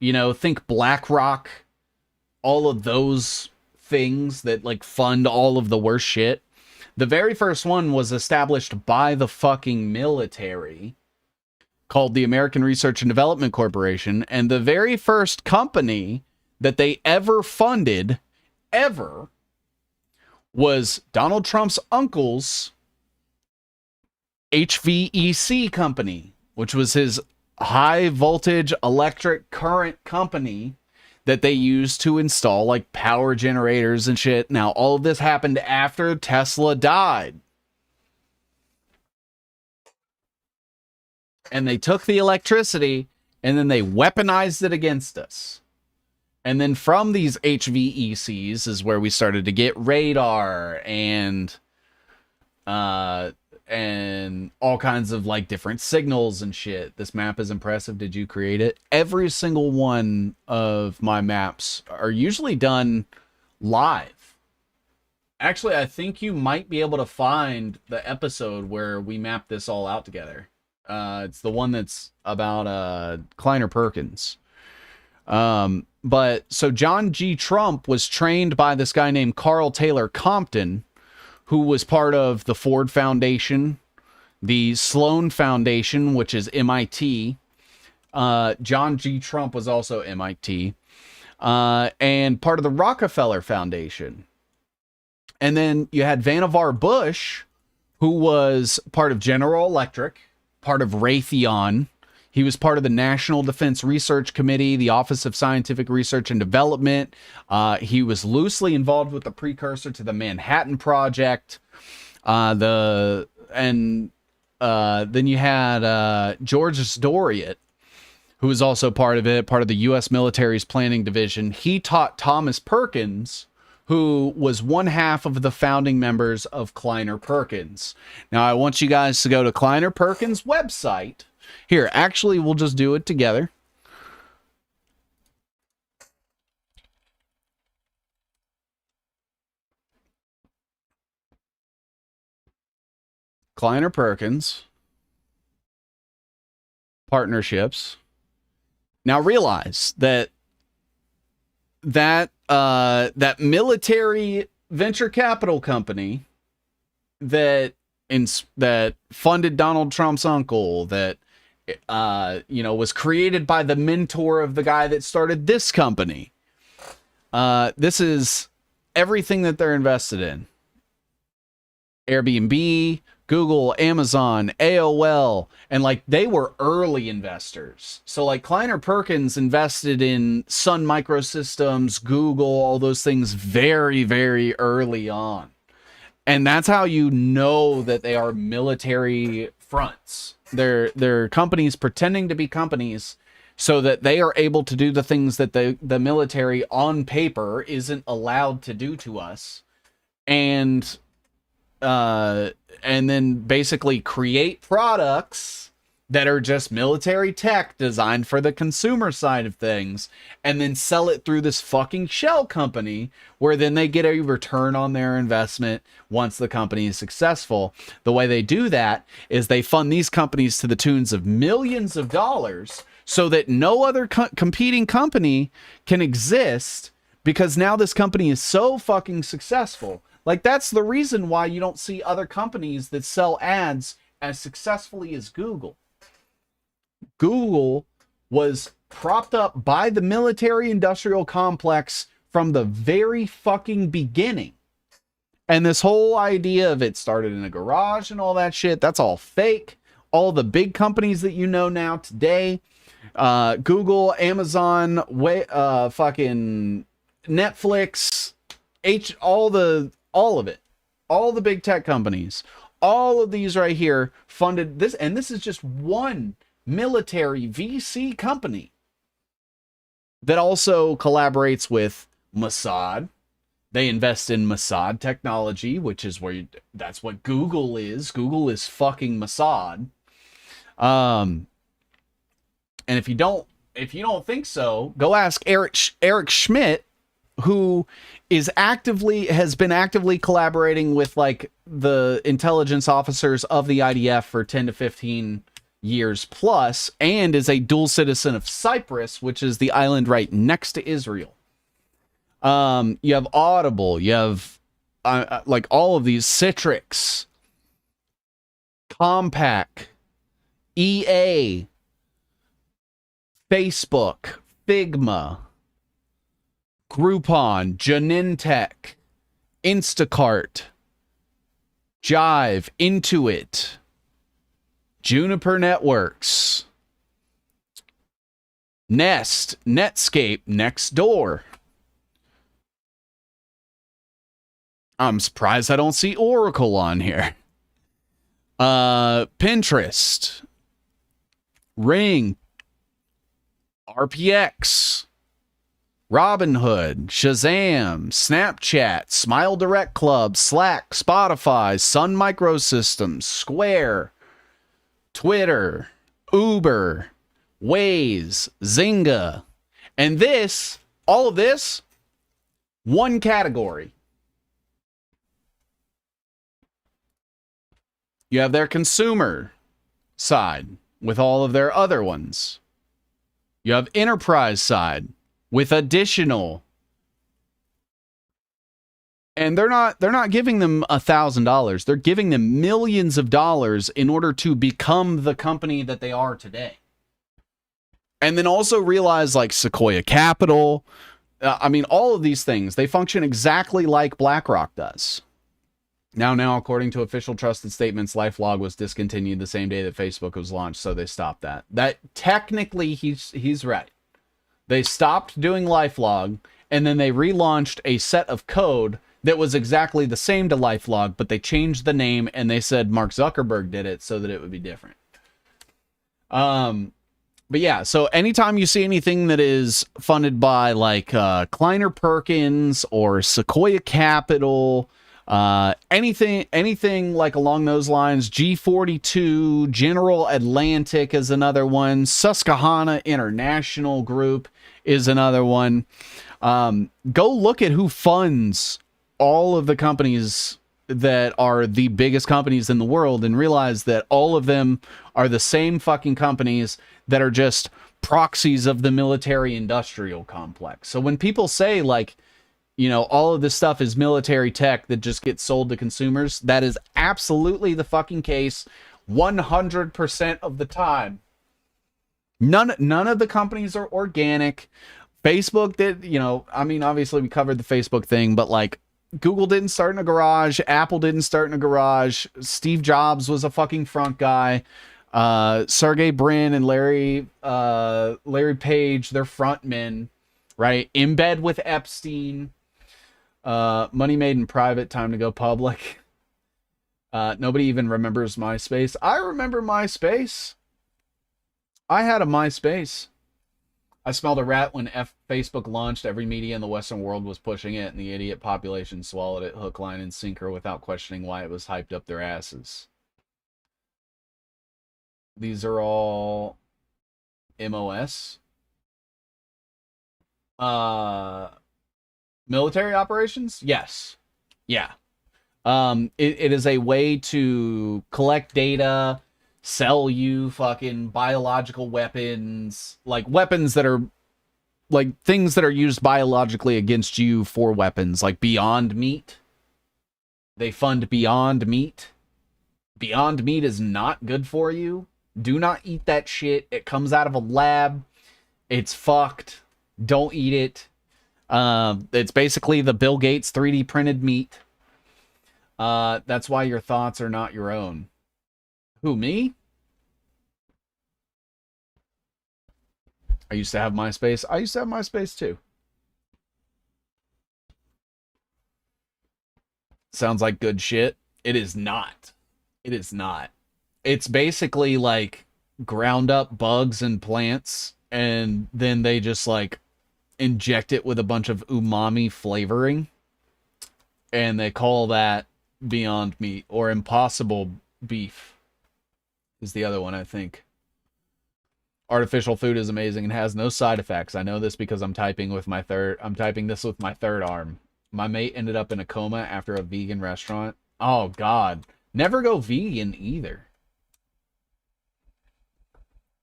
think BlackRock, all of those things that like fund all of the worst shit. The very first one was established by the fucking military, called the American Research and Development Corporation. And the very first company that they ever funded, ever, was Donald Trump's uncle's HVEC company, which was his high voltage electric current company that they used to install like power generators and shit. Now, all of this happened after Tesla died. And they took the electricity and then they weaponized it against us. And then from these HVECs is where we started to get radar and all kinds of like different signals and shit. This map is impressive. Did you create it? Every single one of my maps are usually done live. Actually, I think you might be able to find the episode where we map this all out together. It's the one that's about Kleiner Perkins. But so John G. Trump was trained by this guy named Carl Taylor Compton, who was part of the Ford Foundation, the Sloan Foundation, which is MIT. John G. Trump was also MIT, and part of the Rockefeller Foundation. And then you had Vannevar Bush, who was part of General Electric, part of Raytheon. He was part of the National Defense Research Committee, the Office of Scientific Research and Development. He was loosely involved with the precursor to the Manhattan Project. Then you had George Doriot, who was also part of it, part of the U.S. military's planning division. He taught Thomas Perkins, who was one half of the founding members of Kleiner Perkins. Now, I want you guys to go to Kleiner Perkins' website. Here, actually, we'll just do it together. Kleiner Perkins partnerships. Now realize that military venture capital company that funded Donald Trump's uncle, that was created by the mentor of the guy that started this company. This is everything that they're invested in. Airbnb, Google, Amazon, AOL, and like they were early investors. So like Kleiner Perkins invested in Sun Microsystems, Google, all those things very, very early on. And that's how you know that they are military fronts. They're companies pretending to be companies so that they are able to do the things that the military on paper isn't allowed to do to us. And then basically create products that are just military tech designed for the consumer side of things, and then sell it through this fucking shell company where then they get a return on their investment once the company is successful. The way they do that is they fund these companies to the tunes of millions of dollars so that no other competing company can exist, because now this company is so fucking successful. Like, that's the reason why you don't see other companies that sell ads as successfully as Google. Google was propped up by the military industrial complex from the very fucking beginning. And this whole idea of it started in a garage and all that shit, that's all fake. All the big companies that you know now today, Google, Amazon, fucking Netflix, all of it, all the big tech companies, all of these right here funded this. And this is just one military VC company that also collaborates with Mossad. They invest in Mossad technology, which is where that's what Google is. Google is fucking Mossad. And if you don't think so, go ask Eric Schmidt, who has been actively collaborating with like the intelligence officers of the IDF for 10 to 15 years plus, and is a dual citizen of Cyprus, which is the island right next to Israel. You have Audible, you have like all of these, Citrix, Compaq, EA, Facebook, Figma, Groupon, Genentech, Instacart, Jive, Intuit, Juniper Networks, Nest, Netscape, Nextdoor. I'm surprised I don't see Oracle on here. Pinterest, Ring, RPX, Robinhood, Shazam, Snapchat, Smile Direct Club, Slack, Spotify, Sun Microsystems, Square, Twitter, Uber, Waze, Zynga. And this, all of this, one category. You have their consumer side with all of their other ones. You have enterprise side with additional. And they're not giving them $1,000. They're giving them millions of dollars in order to become the company that they are today. And then also realize like Sequoia Capital. All of these things, they function exactly like BlackRock does. Now, according to official trusted statements, LifeLog was discontinued the same day that Facebook was launched, so they stopped that. That technically, he's right. They stopped doing LifeLog, and then they relaunched a set of code that was exactly the same to LifeLog, but they changed the name, and they said Mark Zuckerberg did it so that it would be different. But yeah, so anytime you see anything that is funded by like Kleiner Perkins or Sequoia Capital, anything like along those lines, G42, General Atlantic is another one, Susquehanna International Group is another one. Go look at who funds all of the companies that are the biggest companies in the world and realize that all of them are the same fucking companies that are just proxies of the military industrial complex. So when people say like, you know, all of this stuff is military tech that just gets sold to consumers, that is absolutely the fucking case 100% of the time. None of the companies are organic. Facebook did, you know, obviously we covered the Facebook thing, but like Google didn't start in a garage. Apple didn't start in a garage. Steve Jobs was a fucking front guy. Sergey Brin and Larry Page, they're front men, right? In bed with Epstein. Money made in private, time to go public. Nobody even remembers MySpace. I remember MySpace. I had a MySpace. I smelled a rat when Facebook launched. Every media in the Western world was pushing it, and the idiot population swallowed it hook, line, and sinker without questioning why it was hyped up their asses. These are all MOS. Military operations? Yes. Yeah. It is a way to collect data, sell you fucking biological weapons, like weapons that are like things that are used biologically against you for weapons, like Beyond Meat. They fund Beyond Meat. Beyond Meat is not good for you. Do not eat that shit. It comes out of a lab. It's fucked. Don't eat it. It's basically the Bill Gates 3D printed meat. That's why your thoughts are not your own. Who, me? I used to have MySpace. I used to have MySpace too. Sounds like good shit. It is not. It is not. It's basically like ground up bugs and plants, and then they just like inject it with a bunch of umami flavoring, and they call that Beyond Meat, or Impossible Beef is the other one, I think. Artificial food is amazing and has no side effects. I know this because I'm typing this with my third arm. My mate ended up in a coma after a vegan restaurant. Oh God. Never go vegan either.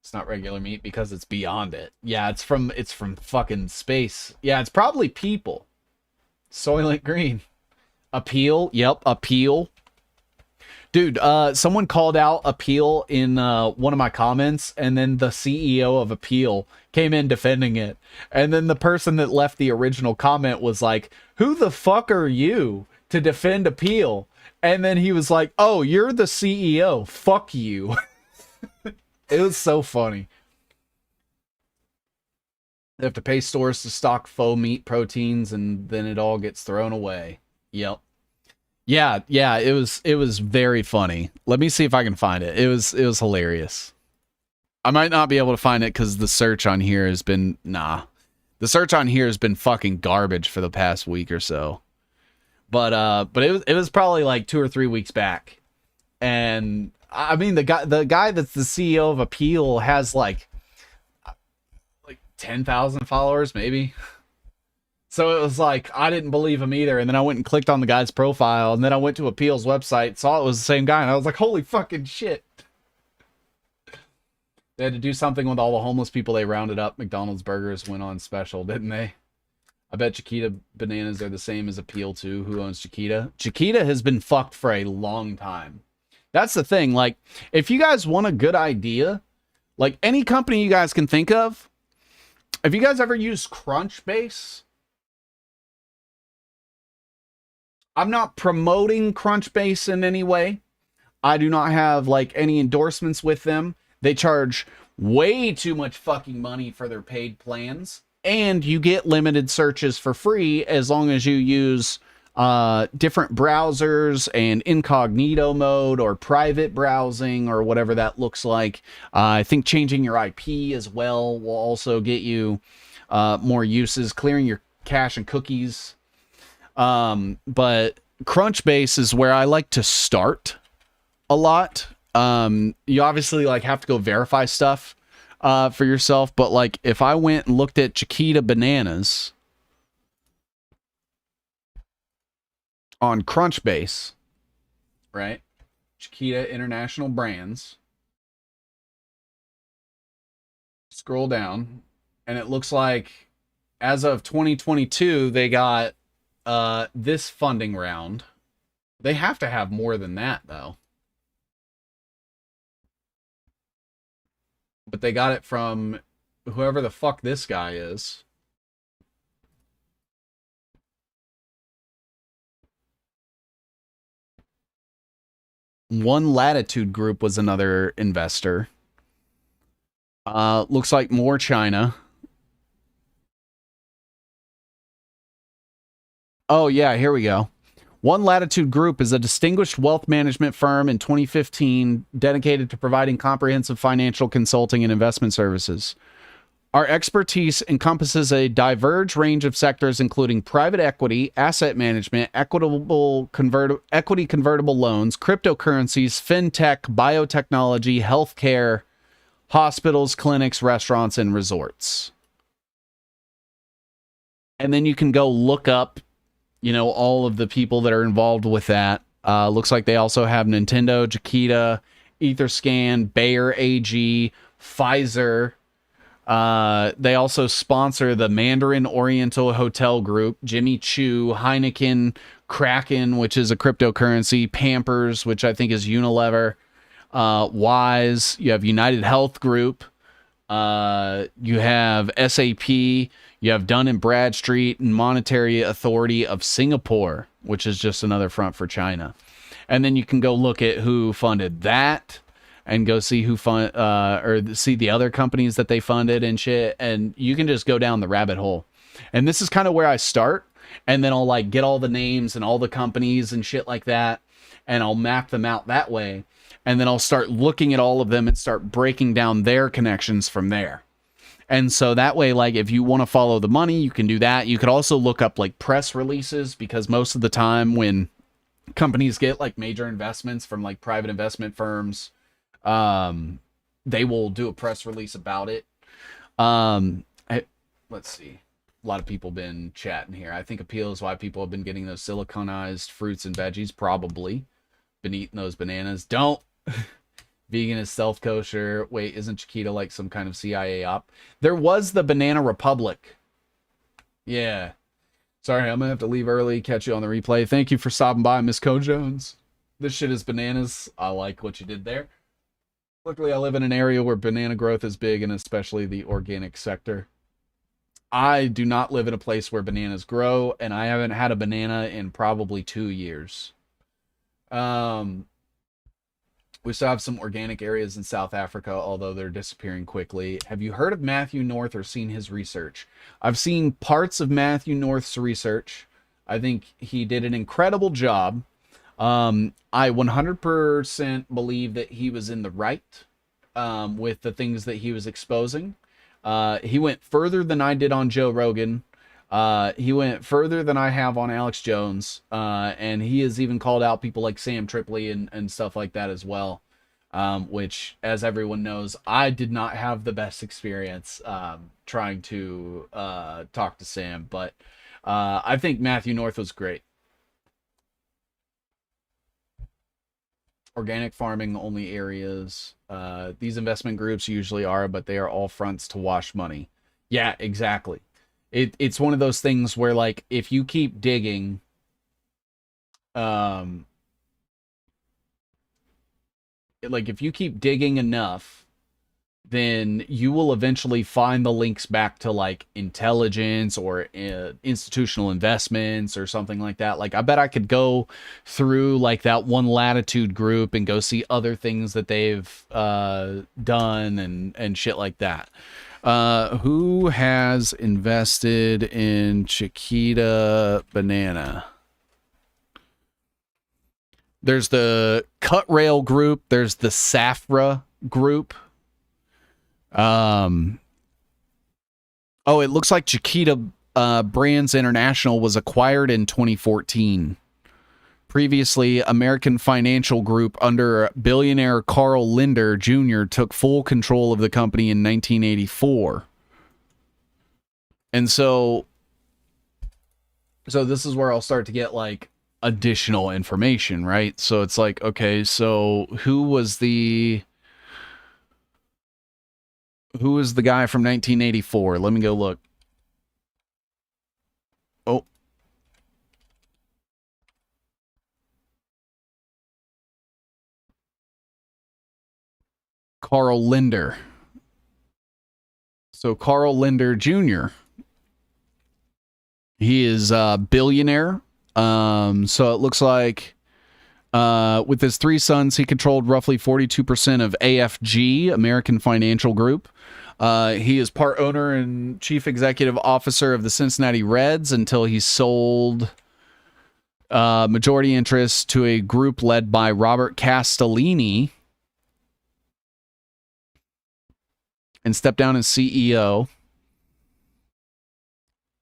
It's not regular meat because it's beyond it. Yeah, it's from fucking space. Yeah, it's probably people. Soylent Green. Appeal. Yep, Appeal. Dude, someone called out Appeal in one of my comments, and then the CEO of Appeal came in defending it. And then the person that left the original comment was like, "Who the fuck are you to defend Appeal?" And then he was like, "Oh, you're the CEO. Fuck you." It was so funny. They have to pay stores to stock faux meat proteins, and then it all gets thrown away. Yep. Yeah, it was very funny. Let me see if I can find it. It was hilarious. I might not be able to find it because the search on here has been the search on here has been fucking garbage for the past week or so. But it was probably like 2 or 3 weeks back. And I mean the guy that's the CEO of Appeal has like 10,000 followers maybe. So it was like, I didn't believe him either. And then I went and clicked on the guy's profile, and then I went to Appeal's website, saw it was the same guy, and I was like, holy fucking shit. They had to do something with all the homeless people they rounded up. McDonald's burgers went on special, didn't they? I bet Chiquita bananas are the same as Appeal too. Who owns Chiquita? Chiquita has been fucked for a long time. That's the thing. Like, if you guys want a good idea, like any company you guys can think of, have you guys ever used Crunchbase? I'm not promoting Crunchbase in any way. I do not have like any endorsements with them. They charge way too much fucking money for their paid plans, and you get limited searches for free as long as you use different browsers and incognito mode or private browsing or whatever that looks like. I think changing your IP as well will also get you more uses, clearing your cache and cookies. But Crunchbase is where I like to start a lot. You obviously like have to go verify stuff for yourself, but like if I went and looked at Chiquita bananas on Crunchbase, right? Chiquita International Brands. Scroll down, and it looks like as of 2022, they got this funding round. They have to have more than that, though. But they got it from whoever the fuck this guy is. One Latitude Group was another investor. Looks like more China. Oh, yeah, here we go. One Latitude Group is a distinguished wealth management firm in 2015 dedicated to providing comprehensive financial consulting and investment services. Our expertise encompasses a diverse range of sectors, including private equity, asset management, equity convertible loans, cryptocurrencies, fintech, biotechnology, healthcare, hospitals, clinics, restaurants, and resorts. And then you can go look up, you know, all of the people that are involved with that. Looks like they also have Nintendo, Chiquita, Etherscan, Bayer AG, Pfizer. They also sponsor the Mandarin Oriental Hotel Group, Jimmy Choo, Heineken, Kraken, which is a cryptocurrency, Pampers, which I think is Unilever, Wise. You have United Health Group. You have SAP. You have Dun & Bradstreet and Monetary Authority of Singapore, which is just another front for China. And then you can go look at who funded that and go see who see the other companies that they funded and shit. And you can just go down the rabbit hole. And this is kind of where I start. and then I'll like get all the names and all the companies and shit like that, and I'll map them out that way, and then I'll start looking at all of them and start breaking down their connections from there. And so that way, like, if you want to follow the money, you can do that. You could also look up like press releases, because most of the time when companies get like major investments from like private investment firms, they will do a press release about it. Let's see. A lot of people been chatting here. I think appeal is why people have been getting those siliconized fruits and veggies. Probably been eating those bananas. Don't. Vegan is self-kosher. Wait, isn't Chiquita like some kind of CIA op? There was the Banana Republic. Yeah. Sorry, I'm gonna have to leave early. Catch you on the replay. Thank you for stopping by, Miss Co Jones. This shit is bananas. I like what you did there. Luckily, I live in an area where banana growth is big, and especially the organic sector. I do not live in a place where bananas grow, and I haven't had a banana in probably 2 years. We still have some organic areas in South Africa, although they're disappearing quickly. Have you heard of Matthew North or seen his research? I've seen parts of Matthew North's research. I think he did an incredible job. I 100% believe that he was in the right with the things that he was exposing. He went further than I did on Joe Rogan. He went further than I have on Alex Jones. And he has even called out people like Sam Tripoli and stuff like that as well. Which, as everyone knows, I did not have the best experience trying to talk to Sam. But I think Matthew North was great. Organic farming only areas. These investment groups usually are, but they are all fronts to wash money. Yeah, exactly. It's one of those things where, like, if you keep digging, like, if you keep digging enough, then you will eventually find the links back to, like, intelligence or institutional investments or something like that. Like, I bet I could go through, like, that One Latitude group and go see other things that they've done and shit like that. Who has invested in Chiquita Banana? There's the Cut Rail group. There's the Safra group. Oh, it looks like Chiquita Brands International was acquired in 2014. Previously, American Financial Group under billionaire Carl Lindner Jr. took full control of the company in 1984. And so this is where I'll start to get, like, additional information, right? So it's like, okay, so who was the guy from 1984? Let me go look. Oh. Carl Lindner. So Carl Lindner Jr. He is a billionaire. So it looks like with his 3 sons, he controlled roughly 42% of AFG, American Financial Group. He is part owner and chief executive officer of the Cincinnati Reds until he sold majority interest to a group led by Robert Castellini and stepped down as CEO.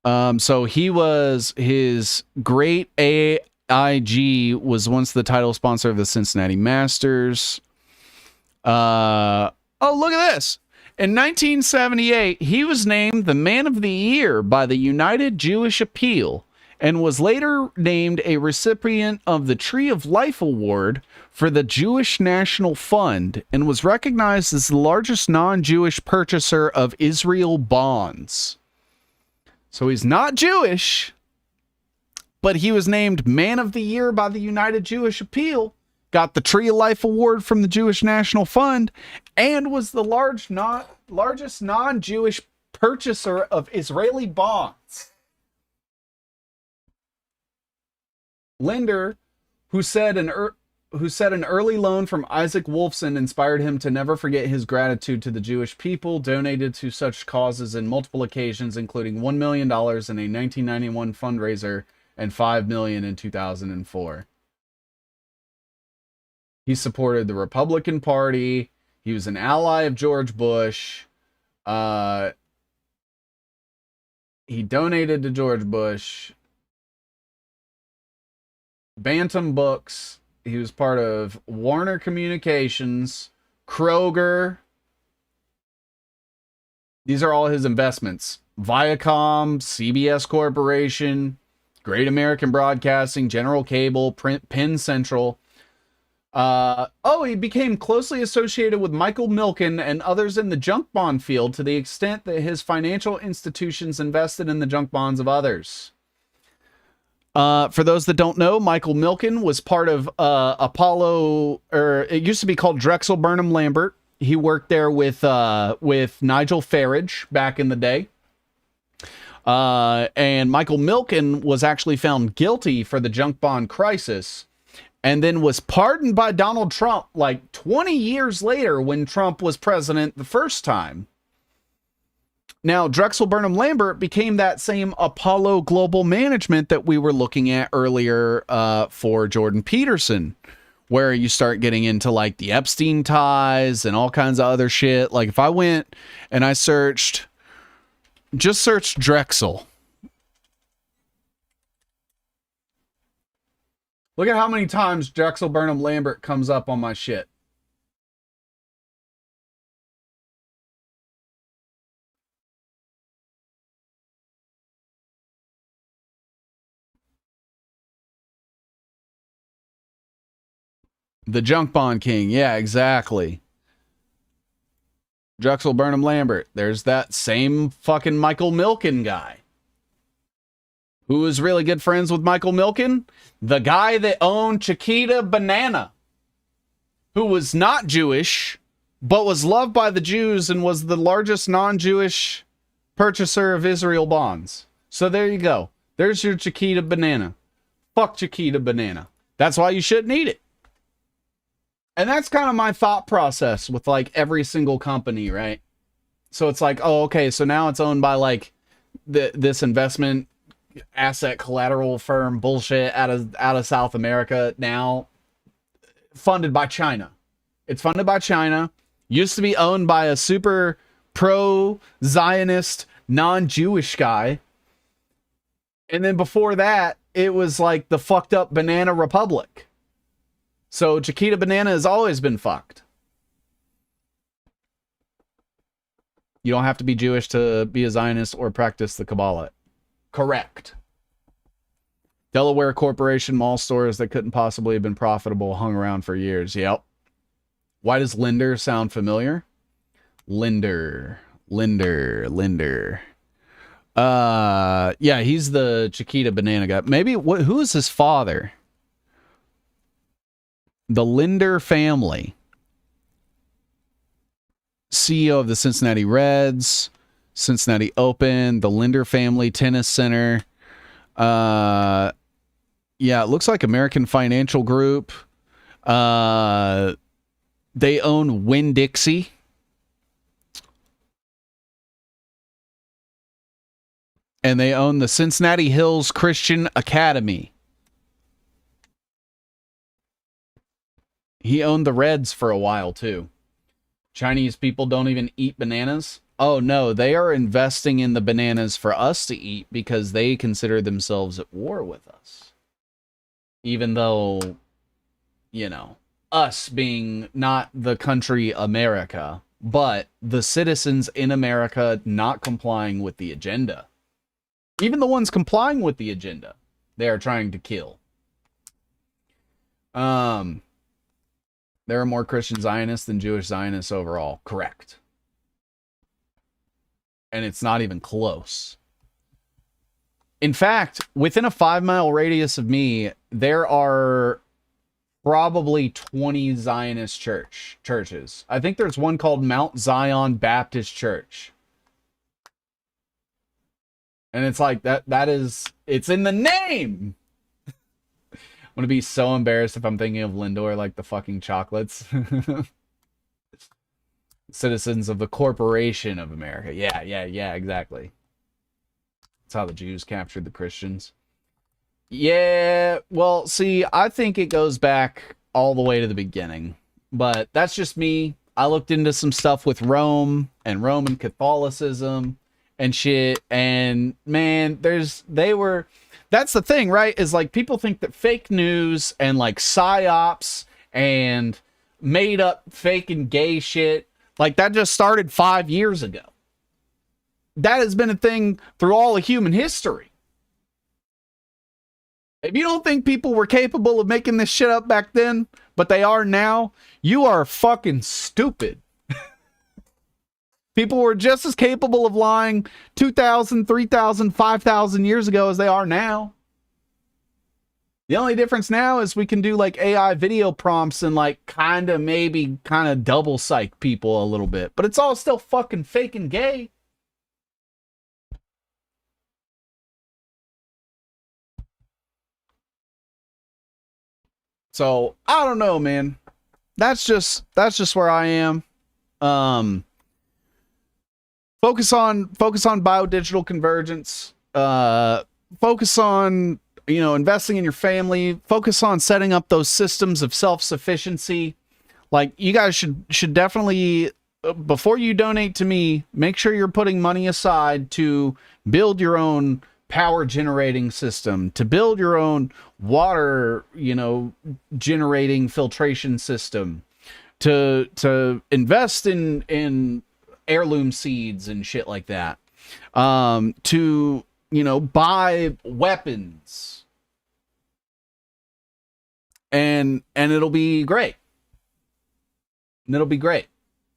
So he was, his great AIG was once the title sponsor of the Cincinnati Masters. Oh, look at this. In 1978, he was named the Man of the Year by the United Jewish Appeal and was later named a recipient of the Tree of Life Award for the Jewish National Fund and was recognized as the largest non-Jewish purchaser of Israel bonds. So he's not Jewish, but he was named Man of the Year by the United Jewish Appeal, got the Tree of Life Award from the Jewish National Fund, and was the largest non-Jewish purchaser of Israeli bonds. Lindner, who said who said an early loan from Isaac Wolfson inspired him to never forget his gratitude to the Jewish people, donated to such causes in multiple occasions, including $1 million in a 1991 fundraiser and $5 million in 2004. He supported the Republican Party. He was an ally of George Bush. He donated to George Bush. Bantam Books. He was part of Warner Communications, Kroger. These are all his investments. Viacom, CBS Corporation, Great American Broadcasting, General Cable, Penn Central. He became closely associated with Michael Milken and others in the junk bond field to the extent that his financial institutions invested in the junk bonds of others. For those that don't know, Michael Milken was part of Apollo, or it used to be called Drexel Burnham Lambert. He worked there with Nigel Farage back in the day. And Michael Milken was actually found guilty for the junk bond crisis and then was pardoned by Donald Trump like 20 years later when Trump was president the first time. Now, Drexel Burnham Lambert became that same Apollo Global Management that we were looking at earlier for Jordan Peterson, where you start getting into like the Epstein ties and all kinds of other shit. Like if I went and I searched Drexel. Look at how many times Drexel Burnham Lambert comes up on my shit. The junk bond king. Yeah, exactly. Drexel Burnham Lambert. There's that same fucking Michael Milken guy. Who was really good friends with Michael Milken? The guy that owned Chiquita Banana. Who was not Jewish, but was loved by the Jews and was the largest non-Jewish purchaser of Israel bonds. So there you go. There's your Chiquita Banana. Fuck Chiquita Banana. That's why you shouldn't eat it. And that's kind of my thought process with like every single company, right? So it's like, oh, okay, so now it's owned by like this investment asset collateral firm bullshit out of South America, now funded by China. It's funded by China. Used to be owned by a super pro-Zionist, non-Jewish guy. And then before that, it was like the fucked up Banana Republic. So Chiquita Banana has always been fucked. You don't have to be Jewish to be a Zionist or practice the Kabbalah. Correct. Delaware Corporation mall stores that couldn't possibly have been profitable hung around for years. Yep. Why does Linder sound familiar? Linder. Yeah, he's the Chiquita Banana guy. Maybe, who is his father? The Linder family. CEO of the Cincinnati Reds, Cincinnati Open, the Linder Family Tennis Center. Yeah, it looks like American Financial Group. They own Winn-Dixie. And they own the Cincinnati Hills Christian Academy. He owned the Reds for a while, too. Chinese people don't even eat bananas. Oh, no, they are investing in the bananas for us to eat because they consider themselves at war with us. Even though, you know, us being not the country America, but the citizens in America not complying with the agenda. Even the ones complying with the agenda, they are trying to kill. There are more Christian Zionists than Jewish Zionists overall. Correct. And it's not even close. In fact, within a 5-mile radius of me, there are probably 20 Zionist churches. I think there's one called Mount Zion Baptist Church. And it's like, that is, it's in the name. gonna be so embarrassed if I'm thinking of Lindor like the fucking chocolates. Citizens of the Corporation of America. Yeah, exactly. That's how the Jews captured the Christians. Yeah, well, see, I think it goes back all the way to the beginning, but that's just me. I looked into some stuff with Rome and Roman Catholicism and shit, and man, that's the thing, right? Is like people think that fake news and like psyops and made up fake and gay shit, like that just started 5 years ago. That has been a thing through all of human history. If you don't think people were capable of making this shit up back then, but they are now, you are fucking stupid. People were just as capable of lying 2,000, 3,000, 5,000 years ago as they are now. The only difference now is we can do like AI video prompts and like kind of double psych people a little bit, but it's all still fucking fake and gay. So I don't know, man. That's just where I am. Focus on biodigital convergence. Focus on, investing in your family. Focus on setting up those systems of self-sufficiency. Like, you guys should definitely, before you donate to me, make sure you're putting money aside to build your own power generating system, to build your own water, generating filtration system, to invest in heirloom seeds and shit like that, to buy weapons, and it'll be great.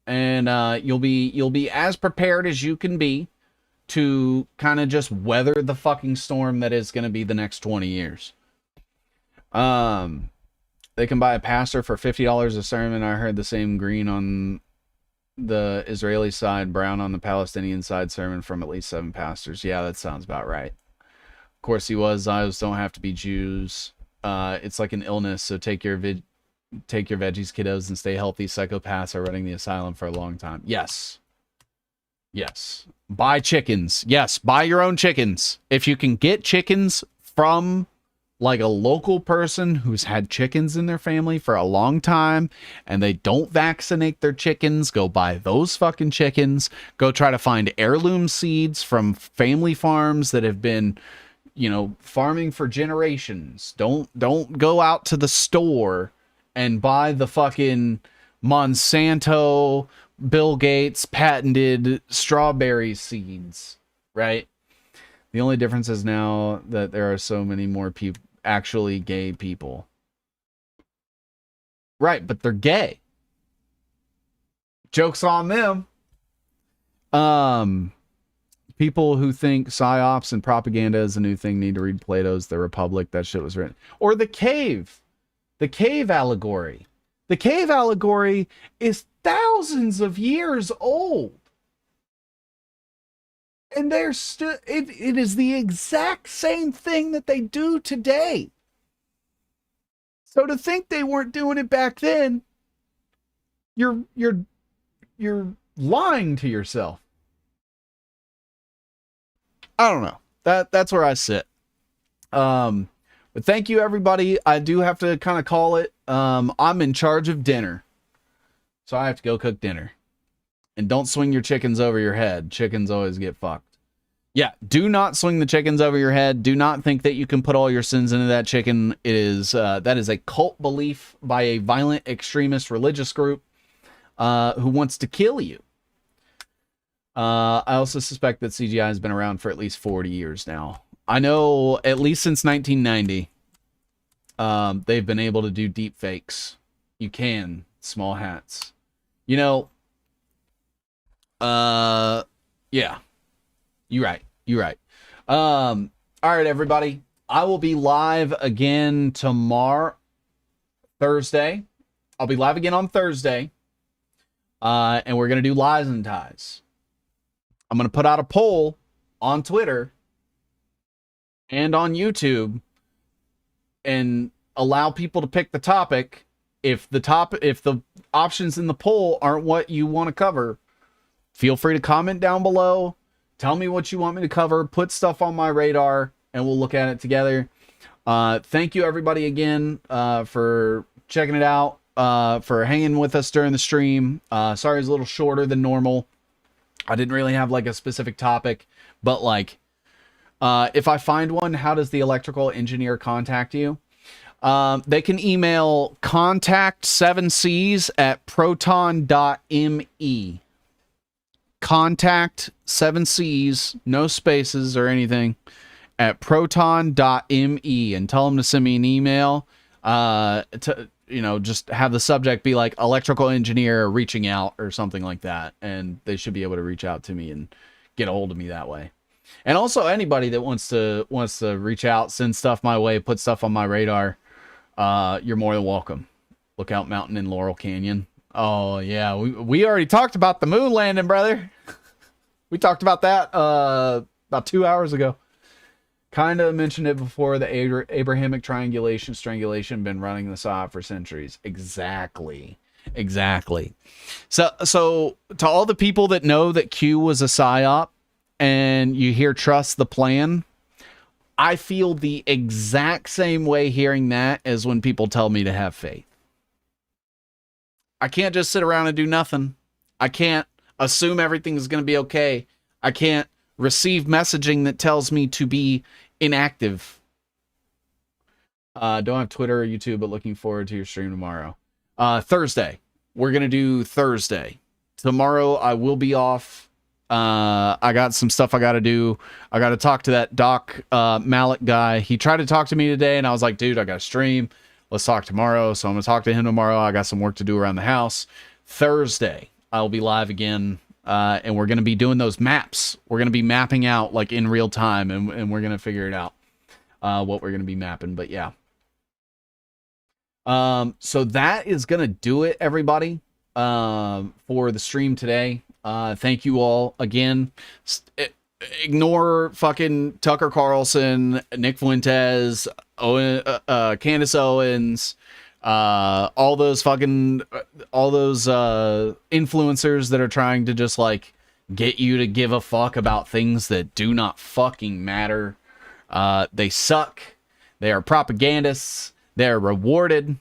And you'll be as prepared as you can be to kind of just weather the fucking storm that is going to be the next 20 years. They can buy a pastor for $50 a sermon. I heard the same green on the Israeli side, brown on the Palestinian side sermon from at least 7 pastors. Yeah, that sounds about right. Of course he was. Zios don't have to be Jews. It's like an illness, so take your veggies, kiddos, and stay healthy. Psychopaths are running the asylum for a long time. Yes. Buy chickens. Yes, buy your own chickens. If you can get chickens from like a local person who's had chickens in their family for a long time and they don't vaccinate their chickens, go buy those fucking chickens. Go try to find heirloom seeds from family farms that have been, farming for generations. Don't go out to the store and buy the fucking Monsanto, Bill Gates patented strawberry seeds, right? The only difference is now that there are so many more people, actually gay people. Right, but they're gay. Joke's on them. People who think psyops and propaganda is a new thing need to read Plato's The Republic. That shit was written. Or the cave allegory. The cave allegory is thousands of years old. And they're still, it is the exact same thing that they do today. So to think they weren't doing it back then, you're lying to yourself. I don't know. That's where I sit. But thank you, everybody. I do have to kind of call it. I'm in charge of dinner, so I have to go cook dinner. And don't swing your chickens over your head. Chickens always get fucked. Yeah, do not swing the chickens over your head. Do not think that you can put all your sins into that chicken. It is that is a cult belief by a violent extremist religious group who wants to kill you. I also suspect that CGI has been around for at least 40 years now. I know at least since 1990, they've been able to do deep fakes. You can, small hats. Yeah. You're right. All right, everybody. I will be live again tomorrow, Thursday. I'll be live again on Thursday. And we're going to do Lies and Ties. I'm going to put out a poll on Twitter and on YouTube. And allow people to pick the topic. If the options in the poll aren't what you want to cover, feel free to comment down below. Tell me what you want me to cover. Put stuff on my radar, and we'll look at it together. Thank you, everybody, again, for checking it out, for hanging with us during the stream. Sorry it's a little shorter than normal. I didn't really have, like, a specific topic, but, like, if I find one, how does the electrical engineer contact you? They can email contact7cs@proton.me. Contact 7cs, no spaces or anything, at proton.me, and tell them to send me an email. To, you know, just have the subject be like electrical engineer reaching out or something like that, and they should be able to reach out to me and get a hold of me that way. And also anybody that wants to reach out, send stuff my way, put stuff on my radar, you're more than welcome. Lookout Mountain in Laurel Canyon. Oh yeah, we already talked about the moon landing, brother. We talked about that about 2 hours ago. Kind of mentioned it before. The Abrahamic triangulation, strangulation, been running this off for centuries. Exactly. So to all the people that know that Q was a psyop, and you hear trust the plan, I feel the exact same way hearing that as when people tell me to have faith. I can't just sit around and do nothing. I can't assume everything is going to be okay. I can't receive messaging that tells me to be inactive. Don't have Twitter or YouTube, but looking forward to your stream tomorrow. Thursday. We're going to do Thursday. Tomorrow I will be off. I got some stuff I got to do. I got to talk to that Doc Malik guy. He tried to talk to me today, and I was like, dude, I got to stream. Let's talk tomorrow. So I'm going to talk to him tomorrow. I got some work to do around the house. Thursday, I'll be live again, and we're going to be doing those maps. We're going to be mapping out, like, in real time, and we're going to figure it out, what we're going to be mapping. But, yeah. So that is going to do it, everybody, for the stream today. Thank you all again. Ignore fucking Tucker Carlson, Nick Fuentes, Candace Owens, all those influencers that are trying to just like get you to give a fuck about things that do not fucking matter. They suck. They are propagandists. They're rewarded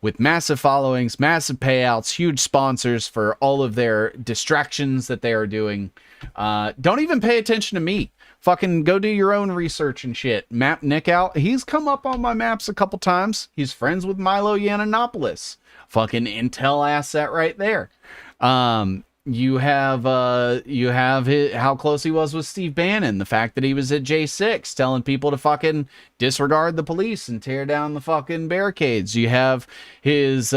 with massive followings, massive payouts, huge sponsors for all of their distractions that they are doing. Don't even pay attention to me. Fucking go do your own research and shit. Map Nick out. He's come up on my maps a couple times. He's friends with Milo Yiannopoulos. Fucking intel asset right there. You have how close he was with Steve Bannon. The fact that he was at J6 telling people to fucking disregard the police and tear down the fucking barricades. You have his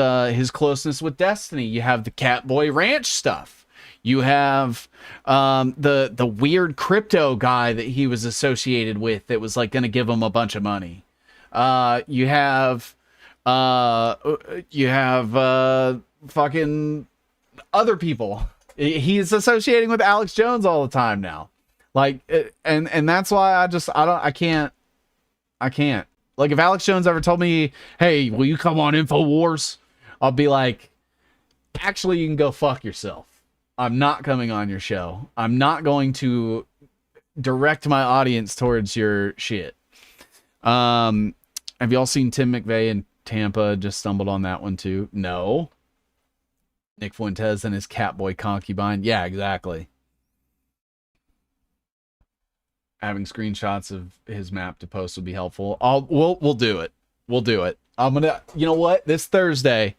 closeness with Destiny. You have the Catboy Ranch stuff. You have the weird crypto guy that he was associated with that was like going to give him a bunch of money. You have fucking other people. He's associating with Alex Jones all the time now. Like, and that's why I can't. Like, if Alex Jones ever told me, hey, will you come on InfoWars? I'll be like, actually, you can go fuck yourself. I'm not coming on your show. I'm not going to direct my audience towards your shit. Have y'all seen Tim McVeigh in Tampa? Just stumbled on that one too. No. Nick Fuentes and his Catboy concubine. Yeah, exactly. Having screenshots of his map to post would be helpful. We'll do it. We'll do it. I'm gonna. You know what? This Thursday,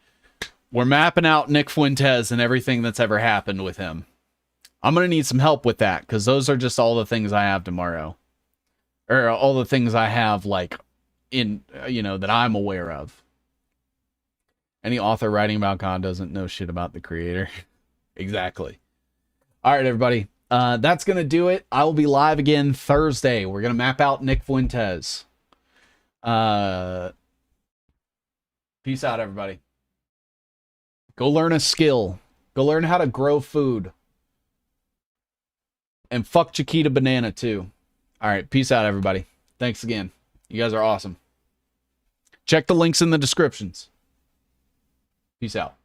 we're mapping out Nick Fuentes and everything that's ever happened with him. I'm gonna need some help with that because those are just all the things I have tomorrow, or all the things I have like in that I'm aware of. Any author writing about God doesn't know shit about the creator. Exactly. All right, everybody. That's going to do it. I will be live again Thursday. We're going to map out Nick Fuentes. Peace out, everybody. Go learn a skill. Go learn how to grow food. And fuck Chiquita Banana, too. All right. Peace out, everybody. Thanks again. You guys are awesome. Check the links in the descriptions. Peace out.